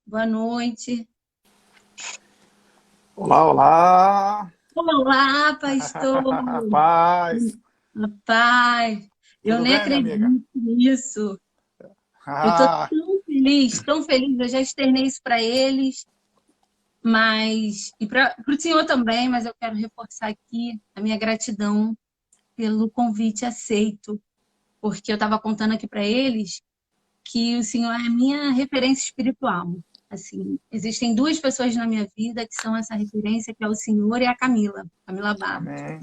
Boa noite. Olá, olá! Olá, pastor. Paz! Rapaz, eu Tudo nem bem, minha amiga? acredito nisso. Eu estou Ah, tão feliz, tão feliz. Eu já externei isso para eles, mas e para o senhor também, mas eu quero reforçar aqui a minha gratidão pelo convite aceito, porque eu estava contando aqui para eles que o senhor é a minha referência espiritual. Assim, existem duas pessoas na minha vida que são essa referência, que é o senhor e a Camila Barros. amém.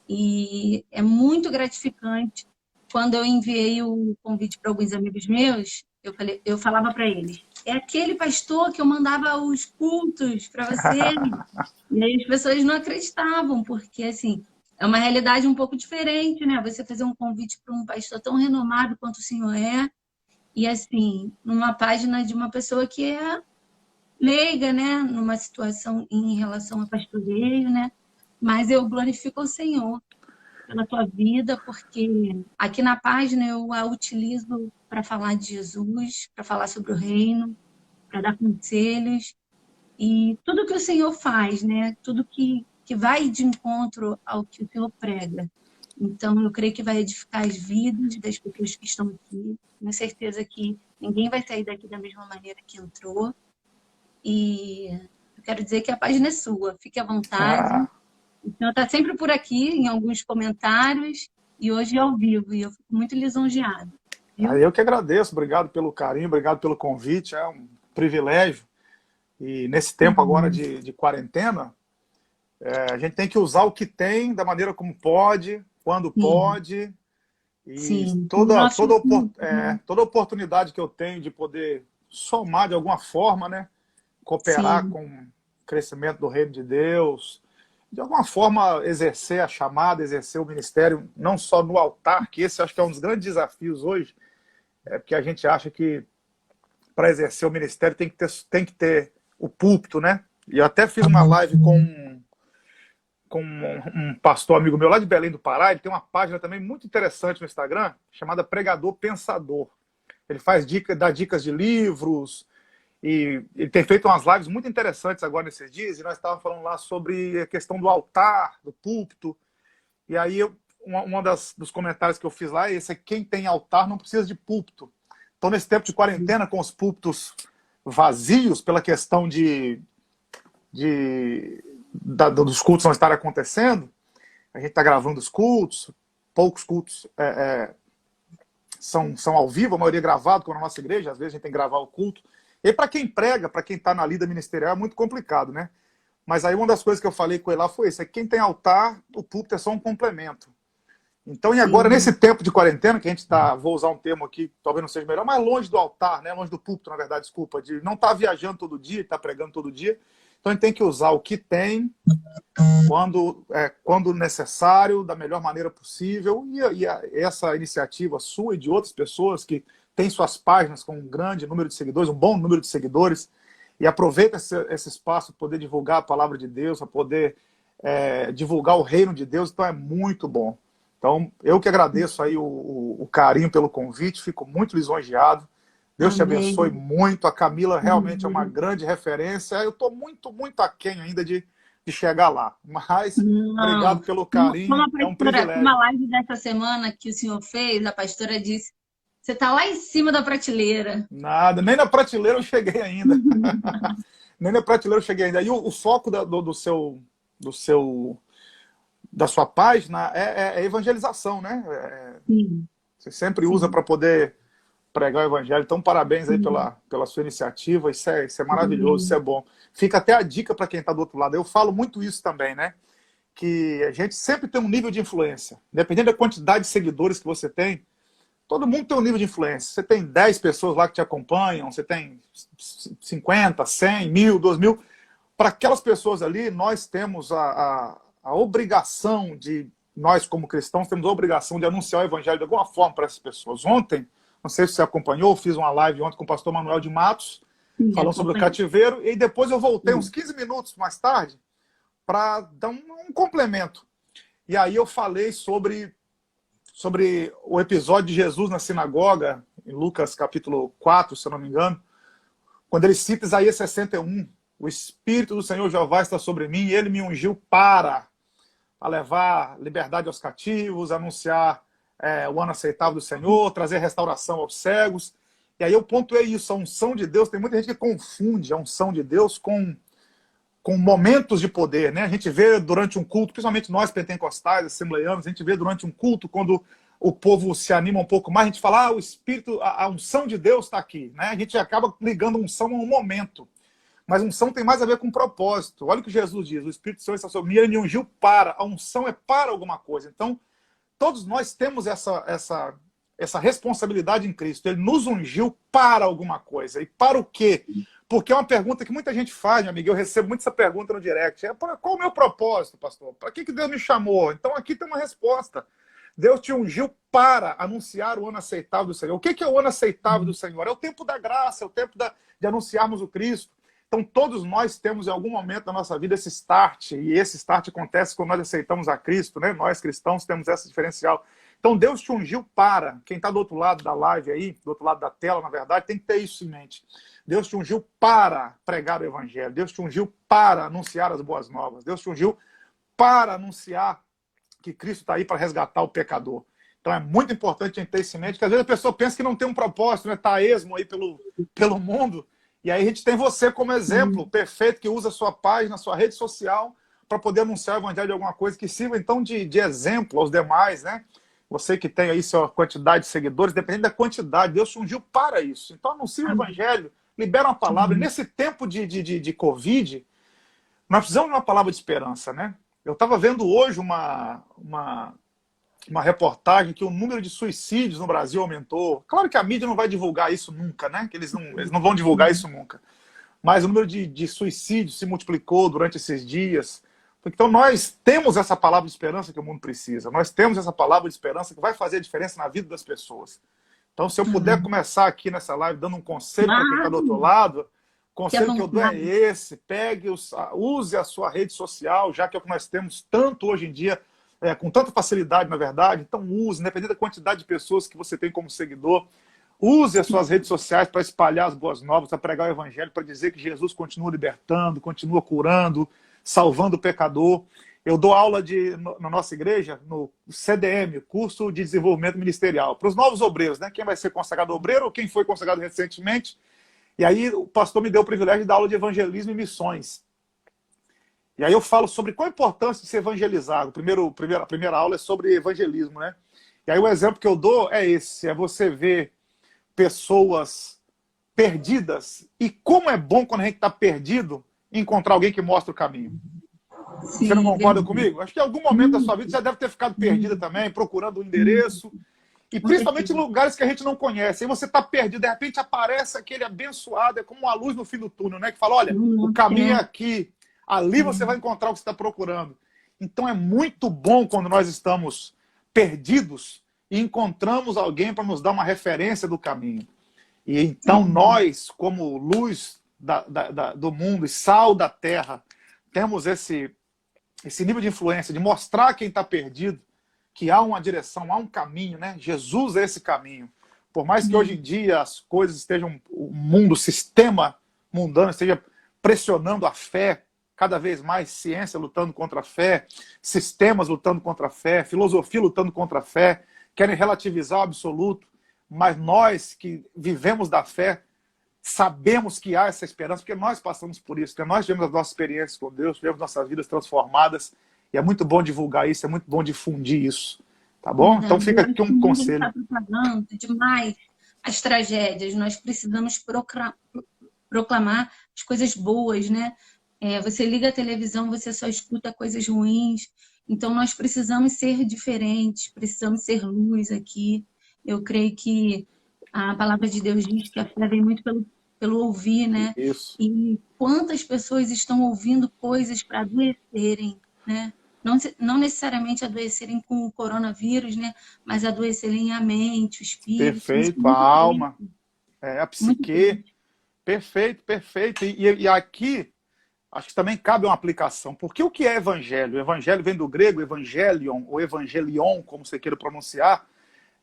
E é muito gratificante. Quando eu enviei o convite para alguns amigos meus, eu falava para eles: é aquele pastor que eu mandava os cultos para você. E aí as pessoas não acreditavam, porque assim é uma realidade um pouco diferente, né? Você fazer um convite para um pastor tão renomado quanto o senhor é, e assim, numa página de uma pessoa que é leiga, né? Numa situação em relação a pastoreio, né? Mas eu glorifico o Senhor pela tua vida, porque aqui na página eu a utilizo para falar de Jesus, para falar sobre o reino, para dar conselhos e tudo que o Senhor faz, né? Tudo que vai de encontro ao que o Senhor prega. Então, eu creio que vai edificar as vidas das pessoas que estão aqui. Tenho certeza que ninguém vai sair daqui da mesma maneira que entrou. E eu quero dizer que a página é sua. Fique à vontade. Ah, O senhor está sempre por aqui, em alguns comentários, e hoje é ao vivo, e eu fico muito lisonjeada, viu? eu que agradeço, obrigado pelo carinho, obrigado pelo convite, é um privilégio. E nesse tempo agora Uhum. de quarentena, a gente tem que usar o que tem da maneira como pode, quando Sim, pode, e sim. O nosso toda oportunidade que eu tenho de poder somar de alguma forma, né? Cooperar sim, com o crescimento do reino de Deus, de alguma forma exercer a chamada, exercer o ministério, não só no altar, que esse acho que é um dos grandes desafios hoje, é porque a gente acha que para exercer o ministério tem que ter o púlpito, né? E eu até fiz uma live com um pastor amigo meu lá de Belém do Pará, ele tem uma página também muito interessante no Instagram, chamada Pregador Pensador. Ele faz dá dicas de livros, e ele tem feito umas lives muito interessantes agora nesses dias, e nós estávamos falando lá sobre a questão do altar, do púlpito. E aí, dos comentários que eu fiz lá é esse: quem tem altar não precisa de púlpito. Então, nesse tempo de quarentena, com os púlpitos vazios, pela questão dos cultos não estarem acontecendo, a gente está gravando os cultos, poucos cultos são ao vivo, a maioria gravado, como na nossa igreja, às vezes a gente tem que gravar o culto. E para quem prega, para quem está na lida ministerial, é muito complicado, né? Mas aí uma das coisas que eu falei com ele lá foi isso: quem tem altar, o púlpito é só um complemento. Então, e agora, sim, nesse tempo de quarentena, que a gente está, vou usar um termo aqui, talvez não seja melhor, mas longe do altar, né? Longe do púlpito, na verdade, desculpa, de não estar viajando todo dia, estar pregando todo dia. Então, a gente tem que usar o que tem, quando necessário, da melhor maneira possível. Essa iniciativa sua e de outras pessoas que têm suas páginas com um grande número de seguidores, um bom número de seguidores, e aproveita esse espaço para poder divulgar a palavra de Deus, para poder divulgar o reino de Deus, então é muito bom. Então, eu que agradeço aí o carinho pelo convite, fico muito lisonjeado. Deus te abençoe amém. muito. A Camila realmente é uma Amém. grande referência. Eu estou muito, muito aquém ainda de chegar lá. Mas Não, obrigado pelo como carinho, a é um pastora, como a privilégio. live dessa semana que o senhor fez, a pastora disse, você está lá em cima da prateleira. Nada, nem na prateleira eu cheguei ainda. Nem na prateleira eu cheguei ainda. E o foco do seu, da sua página é evangelização, né? Sim, Você sempre usa sim, para poder pregar o evangelho. Então, parabéns aí sim, pela sua iniciativa. Isso é maravilhoso, isso é amém. bom. Fica até a dica para quem está do outro lado. Eu falo muito isso também, né? Que a gente sempre tem um nível de influência. Independente da quantidade de seguidores que você tem, todo mundo tem um nível de influência. Você tem 10 pessoas lá que te acompanham, você tem 50, 100, 1000, 2000. Para aquelas pessoas ali, nós temos a obrigação nós como cristãos, temos a obrigação de anunciar o evangelho de alguma forma para essas pessoas. Ontem, não sei se você acompanhou, fiz uma live ontem com o pastor Manuel de Matos, Sim, falando sobre o acompanhei. cativeiro, e depois eu voltei uns Sim, 15 minutos mais tarde para dar um complemento. E aí eu falei sobre o episódio de Jesus na sinagoga, em Lucas capítulo 4, se eu não me engano, quando ele cita Isaías 61, o Espírito do Senhor Jeová está sobre mim e ele me ungiu para levar liberdade aos cativos, anunciar o ano aceitável do Senhor, trazer restauração aos cegos. E aí eu pontuei isso, a unção de Deus, tem muita gente que confunde a unção de Deus com momentos de poder, né? A gente vê durante um culto, principalmente nós pentecostais, assembleianos, a gente vê durante um culto, quando o povo se anima um pouco mais, a gente fala, o Espírito, a unção de Deus está aqui, né? A gente acaba ligando unção a um momento. Mas unção tem mais a ver com propósito. Olha o que Jesus diz, o Espírito do Senhor está sobre mim, ele me ungiu para. A unção é para alguma coisa. Então, todos nós temos essa responsabilidade em Cristo. Ele nos ungiu para alguma coisa. E para o quê? Porque é uma pergunta que muita gente faz, meu amigo. Eu recebo muito essa pergunta no direct. Qual o meu propósito, pastor? Para que Deus me chamou? Então, aqui tem uma resposta. Deus te ungiu para anunciar o ano aceitável do Senhor. O que é o ano aceitável do Senhor? É o tempo da graça, é o tempo de anunciarmos o Cristo. Então, todos nós temos, em algum momento da nossa vida, esse start. E esse start acontece quando nós aceitamos a Cristo, né? Nós, cristãos, temos esse diferencial. Então, Deus te ungiu para. Quem está do outro lado da live aí, do outro lado da tela, na verdade, tem que ter isso em mente. Deus te ungiu para pregar o Evangelho. Deus te ungiu para anunciar as boas novas. Deus te ungiu para anunciar que Cristo está aí para resgatar o pecador. Então, é muito importante a gente ter isso em mente, que às vezes a pessoa pensa que não tem um propósito, né? Está a esmo aí pelo mundo. E aí a gente tem você como exemplo perfeito, que usa a sua página, a sua rede social, para poder anunciar o Evangelho de alguma coisa que sirva, então, de exemplo aos demais, né? Você que tem aí sua quantidade de seguidores, dependendo da quantidade, Deus te ungiu para isso. Então, anuncie o Evangelho, libera uma palavra. Nesse tempo de Covid, nós precisamos de uma palavra de esperança, né? Eu estava vendo hoje uma reportagem que o número de suicídios no Brasil aumentou. Claro que a mídia não vai divulgar isso nunca, né? Que eles não vão divulgar isso nunca. Mas o número de suicídios se multiplicou durante esses dias. Então nós temos essa palavra de esperança que o mundo precisa. Nós temos essa palavra de esperança que vai fazer a diferença na vida das pessoas. Então, se eu puder começar aqui nessa live dando um conselho para quem está do outro lado, o conselho que eu dou é esse: use a sua rede social, já que é o que nós temos tanto hoje em dia, com tanta facilidade, na verdade. Então use, independente da quantidade de pessoas que você tem como seguidor, use as suas redes sociais para espalhar as boas novas, para pregar o Evangelho, para dizer que Jesus continua libertando, continua curando, salvando o pecador. Eu dou aula na nossa igreja, no CDM, Curso de Desenvolvimento Ministerial, para os novos obreiros, né? Quem vai ser consagrado obreiro ou quem foi consagrado recentemente. E aí o pastor me deu o privilégio de dar aula de evangelismo e missões. E aí eu falo sobre qual a importância de se evangelizar. A primeira aula é sobre evangelismo, né? E aí o exemplo que eu dou é esse: é você ver pessoas perdidas. E como é bom, quando a gente está perdido, encontrar alguém que mostra o caminho. Sim, você não concorda comigo? Acho que em algum momento da sua vida você já deve ter ficado perdida também, procurando um endereço. E principalmente em lugares que a gente não conhece. Aí você está perdido, de repente aparece aquele abençoado, é como uma luz no fim do túnel, né? Que fala, olha, o caminho é aqui. Ali você vai encontrar o que você está procurando. Então é muito bom quando nós estamos perdidos e encontramos alguém para nos dar uma referência do caminho. E então nós, como luz do mundo e sal da terra, temos esse nível de influência, de mostrar a quem está perdido que há uma direção, há um caminho, né? Jesus é esse caminho. Por mais que hoje em dia as coisas estejam, o mundo, o sistema mundano esteja pressionando a fé, cada vez mais ciência lutando contra a fé, sistemas lutando contra a fé, filosofia lutando contra a fé, querem relativizar o absoluto, mas nós que vivemos da fé, sabemos que há essa esperança, porque nós passamos por isso, porque nós tivemos as nossas experiências com Deus, tivemos nossas vidas transformadas, e é muito bom divulgar isso, é muito bom difundir isso, tá bom? Então fica aqui um conselho. Está propagando demais as tragédias, nós precisamos proclamar as coisas boas, né? Você liga a televisão, você só escuta coisas ruins, então nós precisamos ser diferentes, precisamos ser luz aqui. Eu creio que a palavra de Deus diz que a fé vem muito pelo ouvir, né? Isso. E quantas pessoas estão ouvindo coisas para adoecerem, né? Não necessariamente adoecerem com o coronavírus, né? Mas adoecerem a mente, o espírito. Perfeito, a alma, a psique. Perfeito, perfeito. E aqui, acho que também cabe uma aplicação. Porque o que é evangelho? O evangelho vem do grego evangelion, ou evangelion, como você queira pronunciar.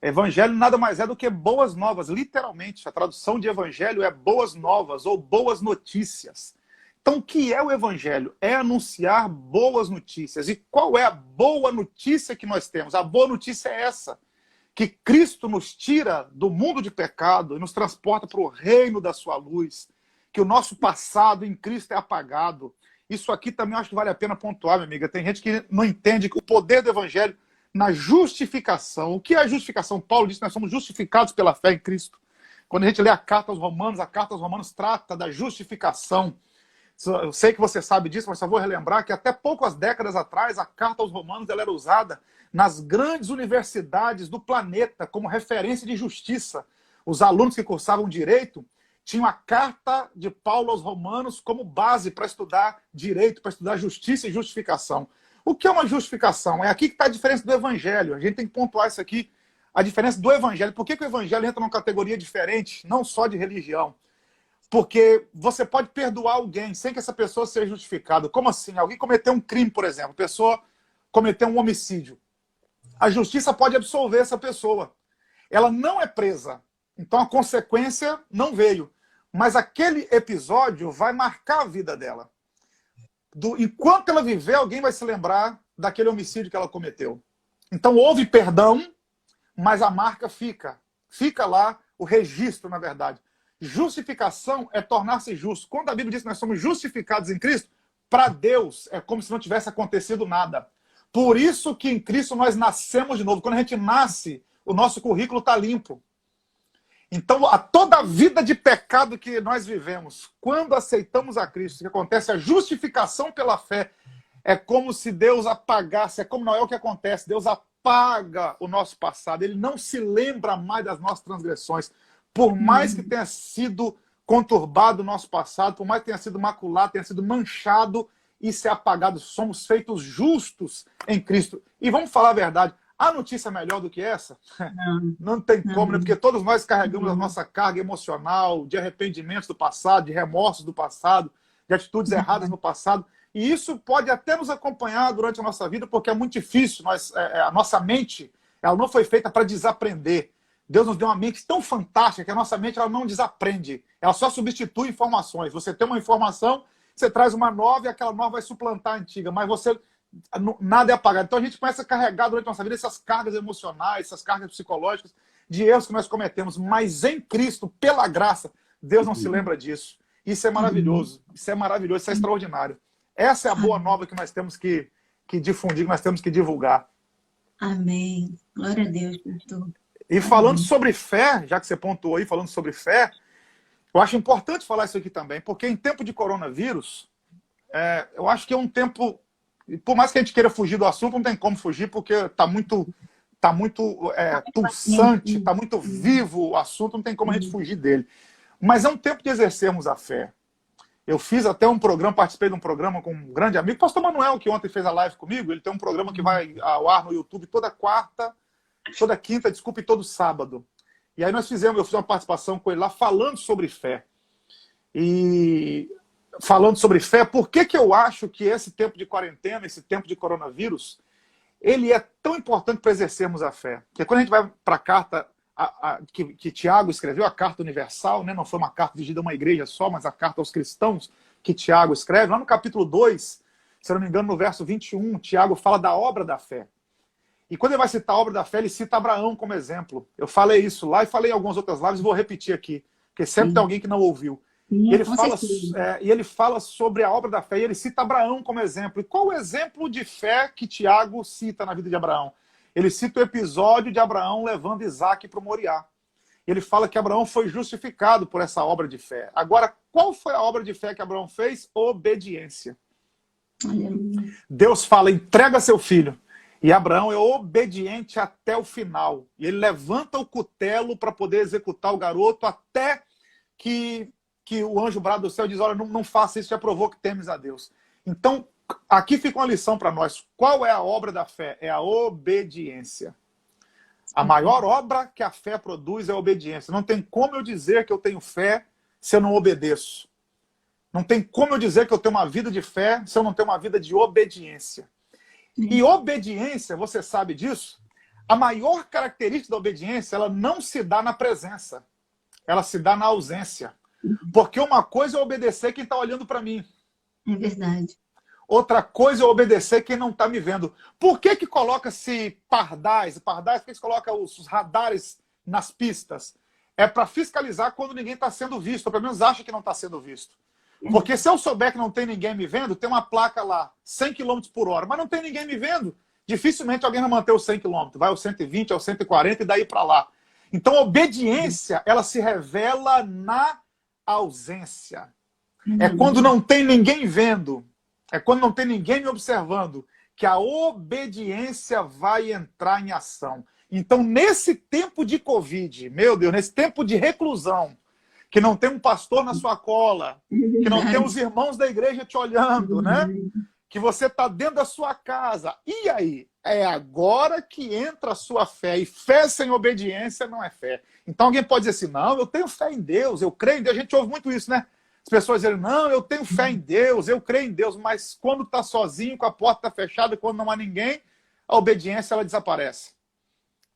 Evangelho nada mais é do que boas novas, literalmente. A tradução de evangelho é boas novas ou boas notícias. Então, o que é o evangelho? É anunciar boas notícias. E qual é a boa notícia que nós temos? A boa notícia é essa, que Cristo nos tira do mundo de pecado e nos transporta para o reino da sua luz, que o nosso passado em Cristo é apagado. Isso aqui também eu acho que vale a pena pontuar, minha amiga. Tem gente que não entende que o poder do evangelho na justificação. O que é a justificação? Paulo disse que nós somos justificados pela fé em Cristo. Quando a gente lê a carta aos Romanos trata da justificação. Eu sei que você sabe disso, mas só vou relembrar que até poucas décadas atrás a carta aos Romanos ela era usada nas grandes universidades do planeta como referência de justiça. Os alunos que cursavam direito tinham a carta de Paulo aos Romanos como base para estudar direito, para estudar justiça e justificação. O que é uma justificação? É aqui que está a diferença do evangelho. A gente tem que pontuar isso aqui, a diferença do evangelho. Por que o evangelho entra numa categoria diferente, não só de religião? Porque você pode perdoar alguém sem que essa pessoa seja justificada. Como assim? Alguém cometeu um crime, por exemplo. A pessoa cometeu um homicídio. A justiça pode absolver essa pessoa. Ela não é presa. Então a consequência não veio. Mas aquele episódio vai marcar a vida dela. Enquanto ela viver, alguém vai se lembrar daquele homicídio que ela cometeu. Então houve perdão, mas a marca fica. Fica lá o registro, na verdade. Justificação é tornar-se justo. Quando a Bíblia diz que nós somos justificados em Cristo, para Deus é como se não tivesse acontecido nada. Por isso que em Cristo nós nascemos de novo. Quando a gente nasce, o nosso currículo está limpo. Então, toda a vida de pecado que nós vivemos, quando aceitamos a Cristo, que acontece a justificação pela fé, é como se Deus apagasse, é como não é o que acontece, Deus apaga o nosso passado, Ele não se lembra mais das nossas transgressões. Por mais que tenha sido conturbado o nosso passado, por mais que tenha sido maculado, tenha sido manchado, isso é apagado. Somos feitos justos em Cristo. E vamos falar a verdade, há notícia melhor do que essa? Não tem como, né? Porque todos nós carregamos a nossa carga emocional, de arrependimentos do passado, de remorsos do passado, de atitudes erradas no passado. E isso pode até nos acompanhar durante a nossa vida, porque é muito difícil. A nossa mente ela não foi feita para desaprender. Deus nos deu uma mente tão fantástica que a nossa mente ela não desaprende. Ela só substitui informações. Você tem uma informação, você traz uma nova e aquela nova vai suplantar a antiga. Mas nada é apagado. Então a gente começa a carregar durante a nossa vida essas cargas emocionais, essas cargas psicológicas de erros que nós cometemos. Mas em Cristo, pela graça, Deus não se lembra disso. Isso é maravilhoso. Isso é maravilhoso. Isso é extraordinário. Essa é a boa nova que nós temos que difundir, que nós temos que divulgar. Amém. Glória a Deus, pastor. E falando sobre fé, já que você pontuou aí, falando sobre fé, eu acho importante falar isso aqui também, porque em tempo de coronavírus, eu acho que é um tempo, por mais que a gente queira fugir do assunto, não tem como fugir, porque está muito pulsante, está muito vivo o assunto, não tem como a gente fugir dele. Mas é um tempo de exercermos a fé. Eu fiz até um programa, participei de um programa com um grande amigo, o pastor Manuel, que ontem fez a live comigo, ele tem um programa que vai ao ar no YouTube toda quinta, desculpa, e todo sábado. E aí eu fiz uma participação com ele lá falando sobre fé. E falando sobre fé, por que eu acho que esse tempo de quarentena, esse tempo de coronavírus, ele é tão importante para exercermos a fé? Porque quando a gente vai para a carta que Tiago escreveu, a carta universal, né? Não foi uma carta dirigida a uma igreja só, mas a carta aos cristãos que Tiago escreve, lá no capítulo 2, se eu não me engano, no verso 21, Tiago fala da obra da fé. E quando ele vai citar a obra da fé, ele cita Abraão como exemplo. Eu falei isso lá e falei em algumas outras lives, vou repetir aqui, porque sempre tem alguém que não ouviu. E ele fala sobre a obra da fé, e ele cita Abraão como exemplo. E qual o exemplo de fé que Tiago cita na vida de Abraão? Ele cita o episódio de Abraão levando Isaac para o Moriá. Ele fala que Abraão foi justificado por essa obra de fé. Agora, qual foi a obra de fé que Abraão fez? Obediência. Deus fala, entrega seu filho. E Abraão é obediente até o final. E ele levanta o cutelo para poder executar o garoto até que o anjo brado do céu diz, olha, não faça isso, já provou que temes a Deus. Então, aqui fica uma lição para nós. Qual é a obra da fé? É a obediência. A maior obra que a fé produz é a obediência. Não tem como eu dizer que eu tenho fé se eu não obedeço. Não tem como eu dizer que eu tenho uma vida de fé se eu não tenho uma vida de obediência. E obediência, você sabe disso, a maior característica da obediência, ela não se dá na presença, ela se dá na ausência. Porque uma coisa é obedecer quem está olhando para mim. É verdade. Outra coisa é obedecer quem não está me vendo. Por que coloca-se pardais? Pardais, por que se coloca os radares nas pistas? É para fiscalizar quando ninguém está sendo visto, ou pelo menos acha que não está sendo visto. Porque se eu souber que não tem ninguém me vendo, tem uma placa lá, 100 km por hora, mas não tem ninguém me vendo. Dificilmente alguém vai manter os 100 km, vai aos 120, aos 140 e daí para lá. Então a obediência, ela se revela na ausência. É quando não tem ninguém vendo, é quando não tem ninguém me observando, que a obediência vai entrar em ação. Então, nesse tempo de Covid, meu Deus, nesse tempo de reclusão, que não tem um pastor na sua cola, que não tem os irmãos da igreja te olhando, né? Que você está dentro da sua casa. E aí? É agora que entra a sua fé. E fé sem obediência não é fé. Então alguém pode dizer assim, não, eu tenho fé em Deus, eu creio em Deus. A gente ouve muito isso, né? As pessoas dizem, não, eu tenho fé em Deus, eu creio em Deus. Mas quando está sozinho, com a porta fechada, quando não há ninguém, a obediência ela desaparece.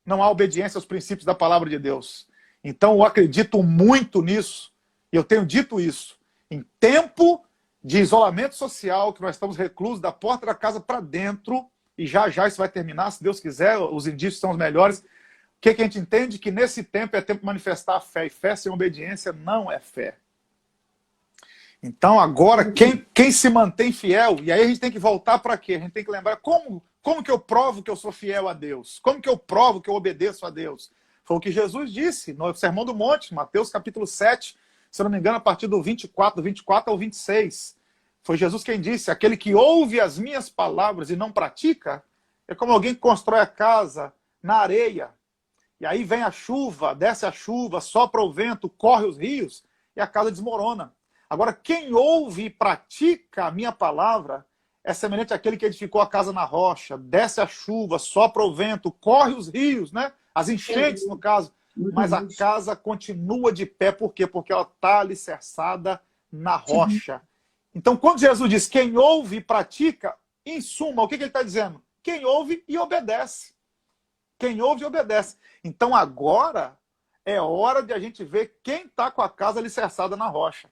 Não há obediência aos princípios da palavra de Deus. Então eu acredito muito nisso. E eu tenho dito isso. Em tempo de isolamento social, que nós estamos reclusos da porta da casa para dentro, e já já isso vai terminar, se Deus quiser, os indícios são os melhores. O que a gente entende? Que nesse tempo é tempo de manifestar a fé, e fé sem obediência não é fé. Então agora, quem se mantém fiel, e aí a gente tem que voltar para quê? A gente tem que lembrar como que eu provo que eu sou fiel a Deus? Como que eu provo que eu obedeço a Deus? Foi o que Jesus disse no Sermão do Monte, Mateus capítulo 7, se eu não me engano, a partir do 24 ao 26. Foi Jesus quem disse, aquele que ouve as minhas palavras e não pratica, é como alguém que constrói a casa na areia. E aí vem a chuva, desce a chuva, sopra o vento, corre os rios, e a casa desmorona. Agora, quem ouve e pratica a minha palavra é semelhante àquele que edificou a casa na rocha, desce a chuva, sopra o vento, corre os rios, né? As enchentes, no caso. Mas a casa continua de pé. Por quê? Porque ela está alicerçada na rocha. Então, quando Jesus diz quem ouve e pratica, em suma, o que ele está dizendo? Quem ouve e obedece. Quem ouve e obedece. Então, agora é hora de a gente ver quem está com a casa alicerçada na rocha.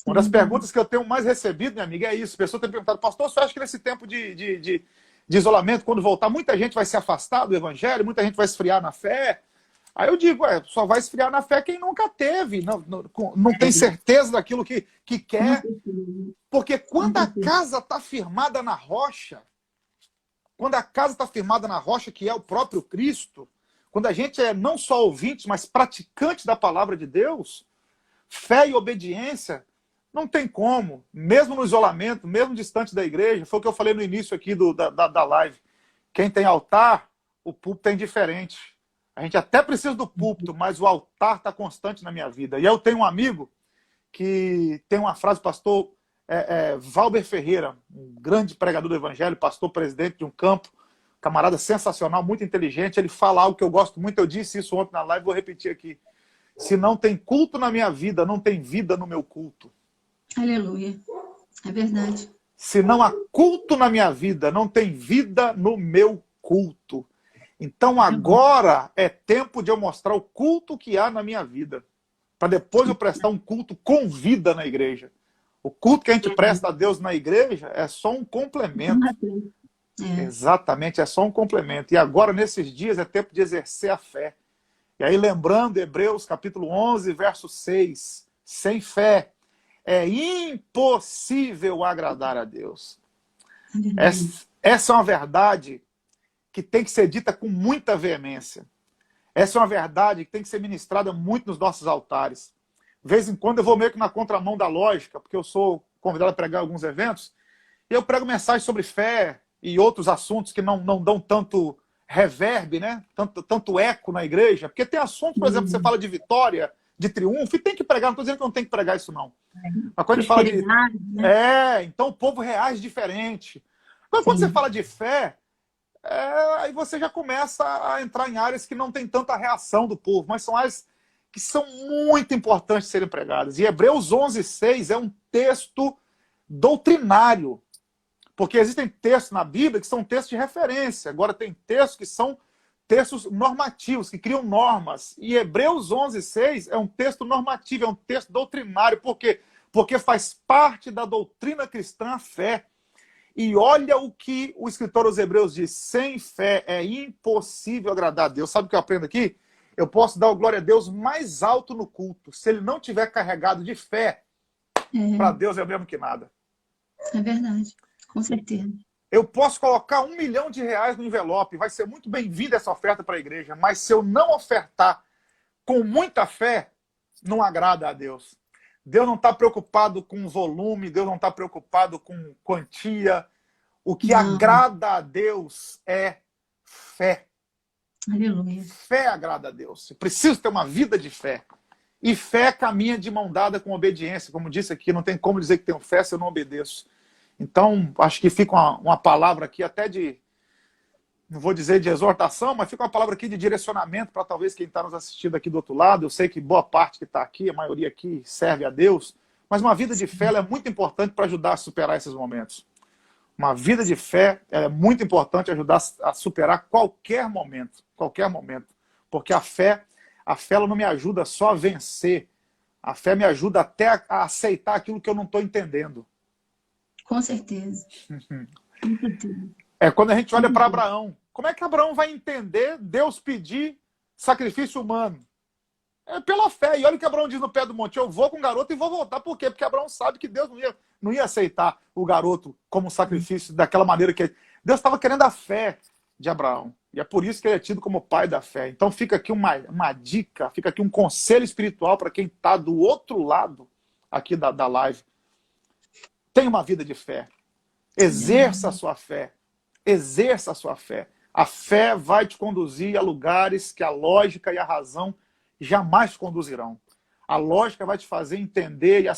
Uma das perguntas que eu tenho mais recebido, minha amiga, é isso. A pessoa tem perguntado, pastor, você acha que nesse tempo de isolamento, quando voltar, muita gente vai se afastar do evangelho, muita gente vai esfriar na fé? Aí eu digo, só vai esfriar na fé quem nunca teve, não tem certeza daquilo que quer. Porque quando a casa está firmada na rocha, quando a casa está firmada na rocha, que é o próprio Cristo, quando a gente é não só ouvinte, mas praticante da palavra de Deus, fé e obediência, não tem como, mesmo no isolamento, mesmo distante da igreja, foi o que eu falei no início aqui da live. Quem tem altar, o púlpito é indiferente. A gente até precisa do púlpito, mas o altar está constante na minha vida. E eu tenho um amigo que tem uma frase, pastor Valber Ferreira, um grande pregador do evangelho, pastor presidente de um campo, camarada sensacional, muito inteligente. Ele fala algo que eu gosto muito, eu disse isso ontem na live, vou repetir aqui. Se não tem culto na minha vida, não tem vida no meu culto. Aleluia. É verdade. Se não há culto na minha vida, não tem vida no meu culto. Então agora é tempo de eu mostrar o culto que há na minha vida. Para depois eu prestar um culto com vida na igreja. O culto que a gente presta a Deus na igreja é só um complemento. Exatamente, é só um complemento. E agora, nesses dias, é tempo de exercer a fé. E aí, lembrando, Hebreus capítulo 11, verso 6. Sem fé é impossível agradar a Deus. Essa é uma verdade que tem que ser dita com muita veemência. Essa é uma verdade que tem que ser ministrada muito nos nossos altares. De vez em quando eu vou meio que na contramão da lógica, porque eu sou convidado a pregar em alguns eventos, e eu prego mensagens sobre fé e outros assuntos que não dão tanto reverb, né? tanto eco na igreja. Porque tem assuntos, por exemplo, você fala de vitória, de triunfo, e tem que pregar, não estou dizendo que não tem que pregar isso não. Mas quando a gente fala de... então o povo reage diferente. Mas quando você fala de fé, aí você já começa a entrar em áreas que não tem tanta reação do povo, mas são áreas que são muito importantes de serem pregadas. E Hebreus 11:6 é um texto doutrinário, porque existem textos na Bíblia que são textos de referência. Agora tem textos que são textos normativos, que criam normas. E Hebreus 11:6 é um texto normativo, é um texto doutrinário. Por quê? Porque faz parte da doutrina cristã a fé. E olha o que o escritor aos Hebreus diz: sem fé é impossível agradar a Deus. Sabe o que eu aprendo aqui? Eu posso dar o glória a Deus mais alto no culto. Se ele não tiver carregado de fé, para Deus é o mesmo que nada. É verdade, com certeza. Eu posso colocar R$1 milhão no envelope, vai ser muito bem-vinda essa oferta para a igreja, mas se eu não ofertar com muita fé, não agrada a Deus. Deus não está preocupado com volume, Deus não está preocupado com quantia. O que agrada a Deus é fé. Aleluia. Fé agrada a Deus. Eu preciso ter uma vida de fé. E fé caminha de mão dada com obediência. Como disse aqui, não tem como dizer que tenho fé se eu não obedeço. Então, acho que fica uma palavra aqui até de, não vou dizer de exortação, mas fica uma palavra aqui de direcionamento para talvez quem está nos assistindo aqui do outro lado. Eu sei que boa parte que está aqui, a maioria aqui serve a Deus, mas uma vida de fé é muito importante para ajudar a superar esses momentos. Uma vida de fé é muito importante ajudar a superar qualquer momento, porque a fé ela não me ajuda só a vencer, a fé me ajuda até a aceitar aquilo que eu não estou entendendo. Com certeza. Com certeza. É quando a gente olha para Abraão. Como é que Abraão vai entender Deus pedir sacrifício humano? É pela fé. E olha o que Abraão diz no pé do monte: eu vou com o garoto e vou voltar. Por quê? Porque Abraão sabe que Deus não ia aceitar o garoto como sacrifício daquela maneira que Deus estava querendo a fé de Abraão. E é por isso que ele é tido como pai da fé. Então fica aqui uma dica, fica aqui um conselho espiritual para quem está do outro lado aqui da live. Tenha uma vida de fé. Exerça a sua fé. Exerça a sua fé. A fé vai te conduzir a lugares que a lógica e a razão jamais te conduzirão. A lógica vai te fazer entender, a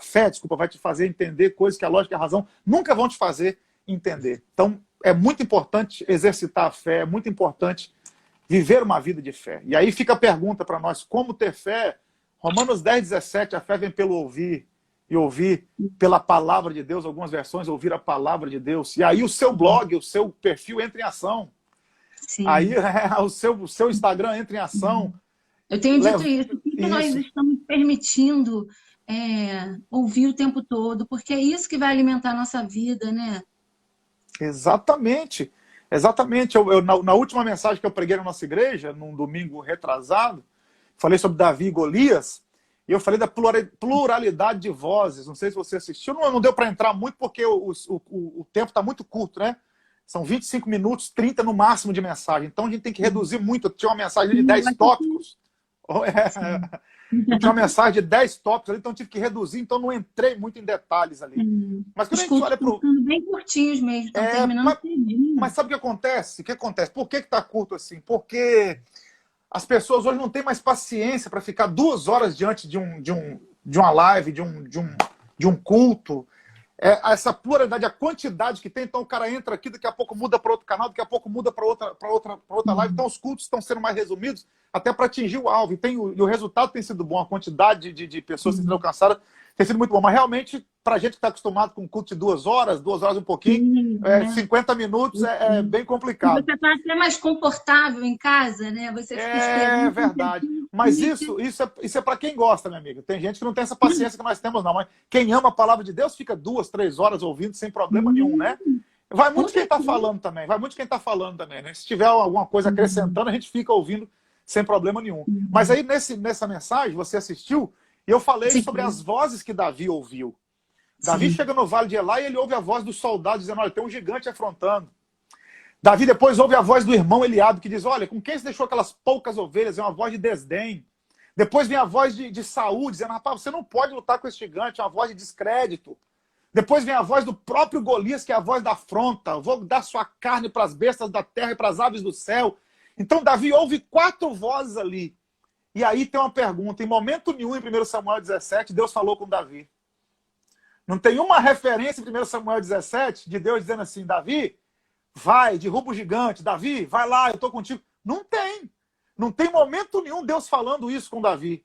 fé vai te fazer entender coisas que a lógica e a razão nunca vão te fazer entender. Então, é muito importante exercitar a fé, é muito importante viver uma vida de fé. E aí fica a pergunta para nós: como ter fé? Romanos 10:17, a fé vem pelo ouvir, e ouvir pela palavra de Deus, algumas versões, ouvir a palavra de Deus. E aí o seu blog, o seu perfil entra em ação. Sim. Aí o seu Instagram entra em ação. Eu tenho dito isso. O que nós estamos permitindo ouvir o tempo todo? Porque é isso que vai alimentar a nossa vida, né? Exatamente. Exatamente. Na última mensagem que eu preguei na nossa igreja, num domingo retrasado, falei sobre Davi e Golias. E eu falei da pluralidade de vozes. Não sei se você assistiu. Não deu para entrar muito porque o tempo está muito curto, né? São 25 minutos, 30 no máximo de mensagem. Então a gente tem que reduzir muito. Eu tinha uma mensagem de 10 tópicos. Eu tinha uma mensagem de 10 tópicos ali, então eu tive que reduzir. Então não entrei muito em detalhes ali. Mas quando a gente olha para bem curtinhos mesmo. Estão terminando cedinho. Mas sabe o que acontece? Por que está curto assim? Porque as pessoas hoje não têm mais paciência para ficar 2 horas diante de uma live, de um culto. Essa pluralidade, a quantidade que tem, então o cara entra aqui, daqui a pouco muda para outro canal, daqui a pouco muda para outra live. Então os cultos estão sendo mais resumidos até para atingir o alvo. E o resultado tem sido bom, a quantidade de pessoas que têm sido alcançadas tem sido muito bom. Mas realmente, para a gente que está acostumado com um culto de 2 horas e um pouquinho, 50 minutos é bem complicado. Você está até mais confortável em casa, né? Você fica É verdade. Mas isso é para quem gosta, minha amiga. Tem gente que não tem essa paciência que nós temos, não. Mas quem ama a palavra de Deus fica 2, 3 horas ouvindo sem problema nenhum, né? Vai muito quem está falando também. Né? Se tiver alguma coisa acrescentando, a gente fica ouvindo sem problema nenhum. Mas aí, nessa mensagem, você assistiu, e eu falei sobre as vozes que Davi ouviu. Davi chega no Vale de Elá e ele ouve a voz dos soldados dizendo: olha, tem um gigante afrontando. Davi depois ouve a voz do irmão Eliabe, que diz: olha, com quem você deixou aquelas poucas ovelhas? É uma voz de desdém. Depois vem a voz de Saul, dizendo: rapaz, você não pode lutar com esse gigante, é uma voz de descrédito. Depois vem a voz do próprio Golias, que é a voz da afronta: eu vou dar sua carne para as bestas da terra e para as aves do céu. Então Davi ouve 4 vozes ali. E aí tem uma pergunta: em momento nenhum, em 1 Samuel 17, Deus falou com Davi. Não tem uma referência em 1 Samuel 17 de Deus dizendo assim: Davi, vai, derruba o gigante. Davi, vai lá, eu estou contigo. Não tem. Não tem momento nenhum Deus falando isso com Davi.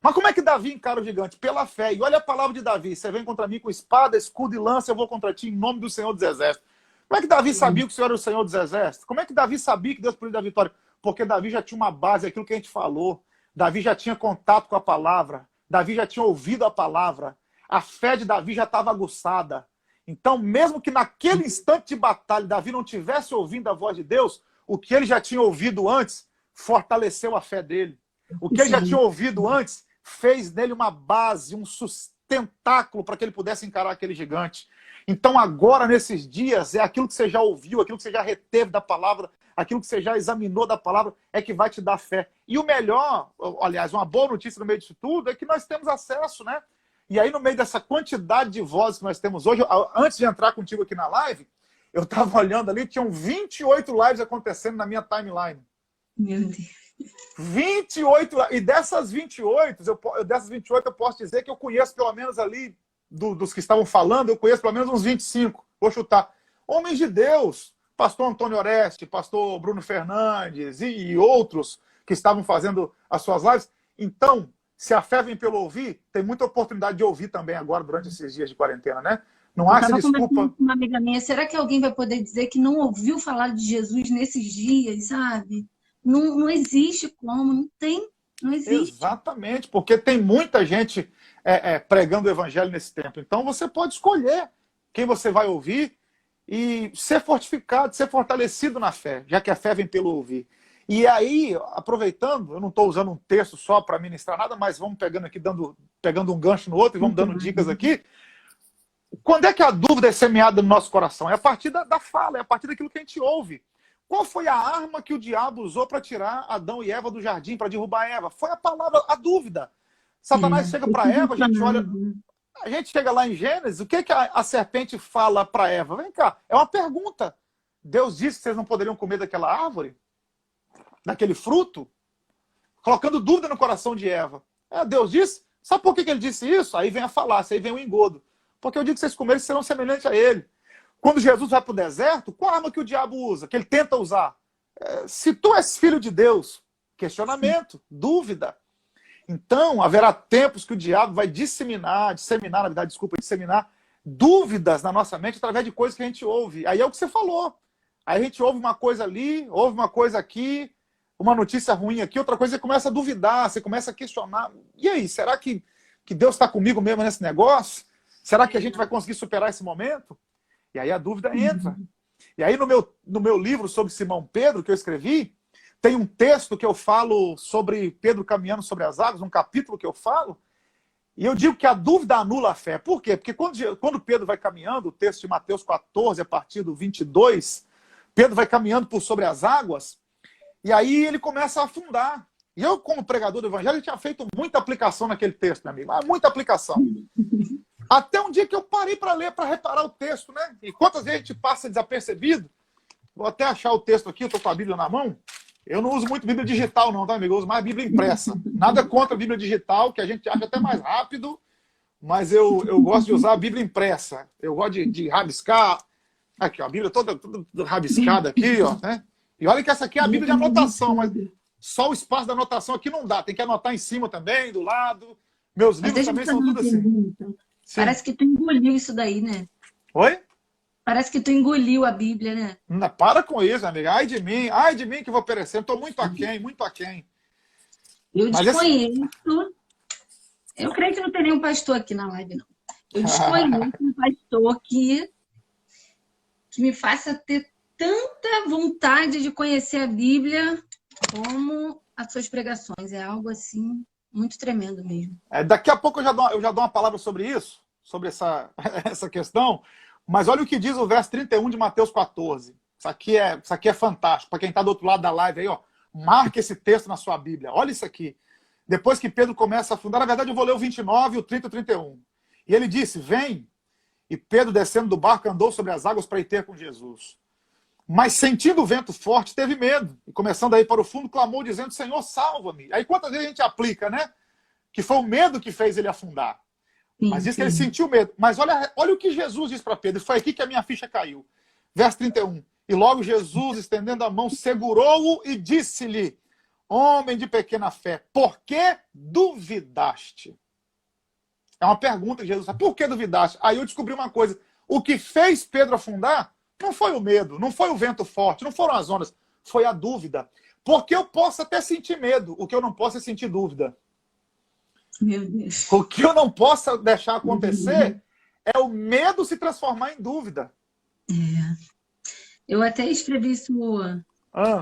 Mas como é que Davi encara o gigante? Pela fé. E olha a palavra de Davi: você vem contra mim com espada, escudo e lança, eu vou contra ti em nome do Senhor dos Exércitos. Como é que Davi sabia que o Senhor era o Senhor dos Exércitos? Como é que Davi sabia que Deus podia dar vitória? Porque Davi já tinha uma base, aquilo que a gente falou. Davi já tinha contato com a palavra. Davi já tinha ouvido a palavra. A fé de Davi já estava aguçada. Então, mesmo que naquele instante de batalha Davi não tivesse ouvindo a voz de Deus, o que ele já tinha ouvido antes fortaleceu a fé dele. O que ele já tinha ouvido antes fez nele uma base, um sustentáculo para que ele pudesse encarar aquele gigante. Então agora, nesses dias, é aquilo que você já ouviu, aquilo que você já reteve da palavra, aquilo que você já examinou da palavra, é que vai te dar fé. E o melhor, aliás, uma boa notícia no meio disso tudo, é que nós temos acesso, né? E aí, no meio dessa quantidade de vozes que nós temos hoje, antes de entrar contigo aqui na live, eu estava olhando ali, tinham 28 lives acontecendo na minha timeline. Meu Deus. 28, e dessas 28, eu posso dizer que eu conheço pelo menos ali, dos que estavam falando, eu conheço pelo menos uns 25, vou chutar. Homens de Deus, pastor Antônio Oreste, pastor Bruno Fernandes e outros que estavam fazendo as suas lives. Então, se a fé vem pelo ouvir, tem muita oportunidade de ouvir também agora durante esses dias de quarentena, né? Não acha desculpa. Com uma amiga minha, será que alguém vai poder dizer que não ouviu falar de Jesus nesses dias, sabe? Não, não existe como, não tem, não existe. Exatamente, porque tem muita gente pregando o evangelho nesse tempo. Então você pode escolher quem você vai ouvir e ser fortificado, ser fortalecido na fé, já que a fé vem pelo ouvir. E aí, aproveitando, eu não estou usando um texto só para ministrar nada, mas vamos pegando aqui, pegando um gancho no outro e vamos dando dicas aqui. Quando é que a dúvida é semeada no nosso coração? É a partir da fala, é a partir daquilo que a gente ouve. Qual foi a arma que o diabo usou para tirar Adão e Eva do jardim, para derrubar Eva? Foi a palavra, a dúvida. Satanás chega para Eva, a gente chega lá em Gênesis, o que a serpente fala para Eva? Vem cá, é uma pergunta. Deus disse que vocês não poderiam comer daquela árvore? Daquele fruto? Colocando dúvida no coração de Eva. Deus disse? Sabe por que ele disse isso? Aí vem a falácia, aí vem o engodo. Porque eu digo que vocês comerem serão semelhantes a ele. Quando Jesus vai para o deserto, qual a arma que o diabo usa? Que ele tenta usar? Se tu és filho de Deus, questionamento, dúvida. Então, haverá tempos que o diabo vai disseminar dúvidas na nossa mente através de coisas que a gente ouve. Aí é o que você falou. Aí a gente ouve uma coisa ali, ouve uma coisa aqui, uma notícia ruim aqui, outra coisa, você começa a duvidar, você começa a questionar. E aí, será que Deus está comigo mesmo nesse negócio? Será que a gente vai conseguir superar esse momento? E aí a dúvida entra. E aí no meu livro sobre Simão Pedro, que eu escrevi, tem um texto que eu falo sobre Pedro caminhando sobre as águas, um capítulo que eu falo, e eu digo que a dúvida anula a fé. Por quê? Porque quando Pedro vai caminhando, o texto de Mateus 14, a partir do 22, Pedro vai caminhando por sobre as águas, e aí ele começa a afundar. E eu, como pregador do evangelho, tinha feito muita aplicação naquele texto, meu amigo. Muita aplicação. Até um dia que eu parei para ler, para reparar o texto, né? E quantas vezes a gente passa desapercebido? Vou até achar o texto aqui, eu estou com a Bíblia na mão. Eu não uso muito Bíblia digital não, tá, amigo? Eu uso mais Bíblia impressa. Nada contra a Bíblia digital, que a gente acha até mais rápido, mas eu gosto de usar a Bíblia impressa. Eu gosto de rabiscar. Aqui, ó, a Bíblia toda rabiscada aqui, ó, né? E olha que essa aqui é a Bíblia de anotação, mas só o espaço da anotação aqui não dá. Tem que anotar em cima também, do lado. Meus livros também são tudo assim. Sim. Parece que tu engoliu isso daí, né? Oi? Parece que tu engoliu a Bíblia, né? Não, para com isso, amiga. Ai de mim que vou perecer. Eu estou muito aquém, muito aquém. Eu desconheço. Eu creio que não tem nenhum pastor aqui na live, não. Eu desconheço um pastor que me faça ter tanta vontade de conhecer a Bíblia como as suas pregações. É algo assim muito tremendo mesmo. Daqui a pouco eu já dou uma palavra sobre isso, sobre essa questão, mas olha o que diz o verso 31 de Mateus 14. Isso aqui é fantástico. Para quem está do outro lado da live aí, ó, marque esse texto na sua Bíblia. Olha isso aqui. Depois que Pedro começa a afundar, na verdade eu vou ler o 29, o 30 e o 31. E ele disse, vem. E Pedro, descendo do barco, andou sobre as águas para ir ter com Jesus. Mas sentindo o vento forte, teve medo. E começando a ir para o fundo, clamou dizendo, Senhor, salva-me. Aí quantas vezes a gente aplica, né? Que foi o medo que fez ele afundar. Sim, mas diz que ele sentiu medo. Mas olha o que Jesus disse para Pedro. E foi aqui que a minha ficha caiu. Verso 31. E logo Jesus, estendendo a mão, segurou-o e disse-lhe, homem de pequena fé, por que duvidaste? É uma pergunta de Jesus. Por que duvidaste? Aí eu descobri uma coisa. O que fez Pedro afundar Não foi o medo, não foi o vento forte, não foram as ondas, foi a dúvida. Porque eu posso até sentir medo, o que eu não posso é sentir dúvida. Meu Deus. O que eu não posso deixar acontecer é o medo se transformar em dúvida. Eu até escrevi isso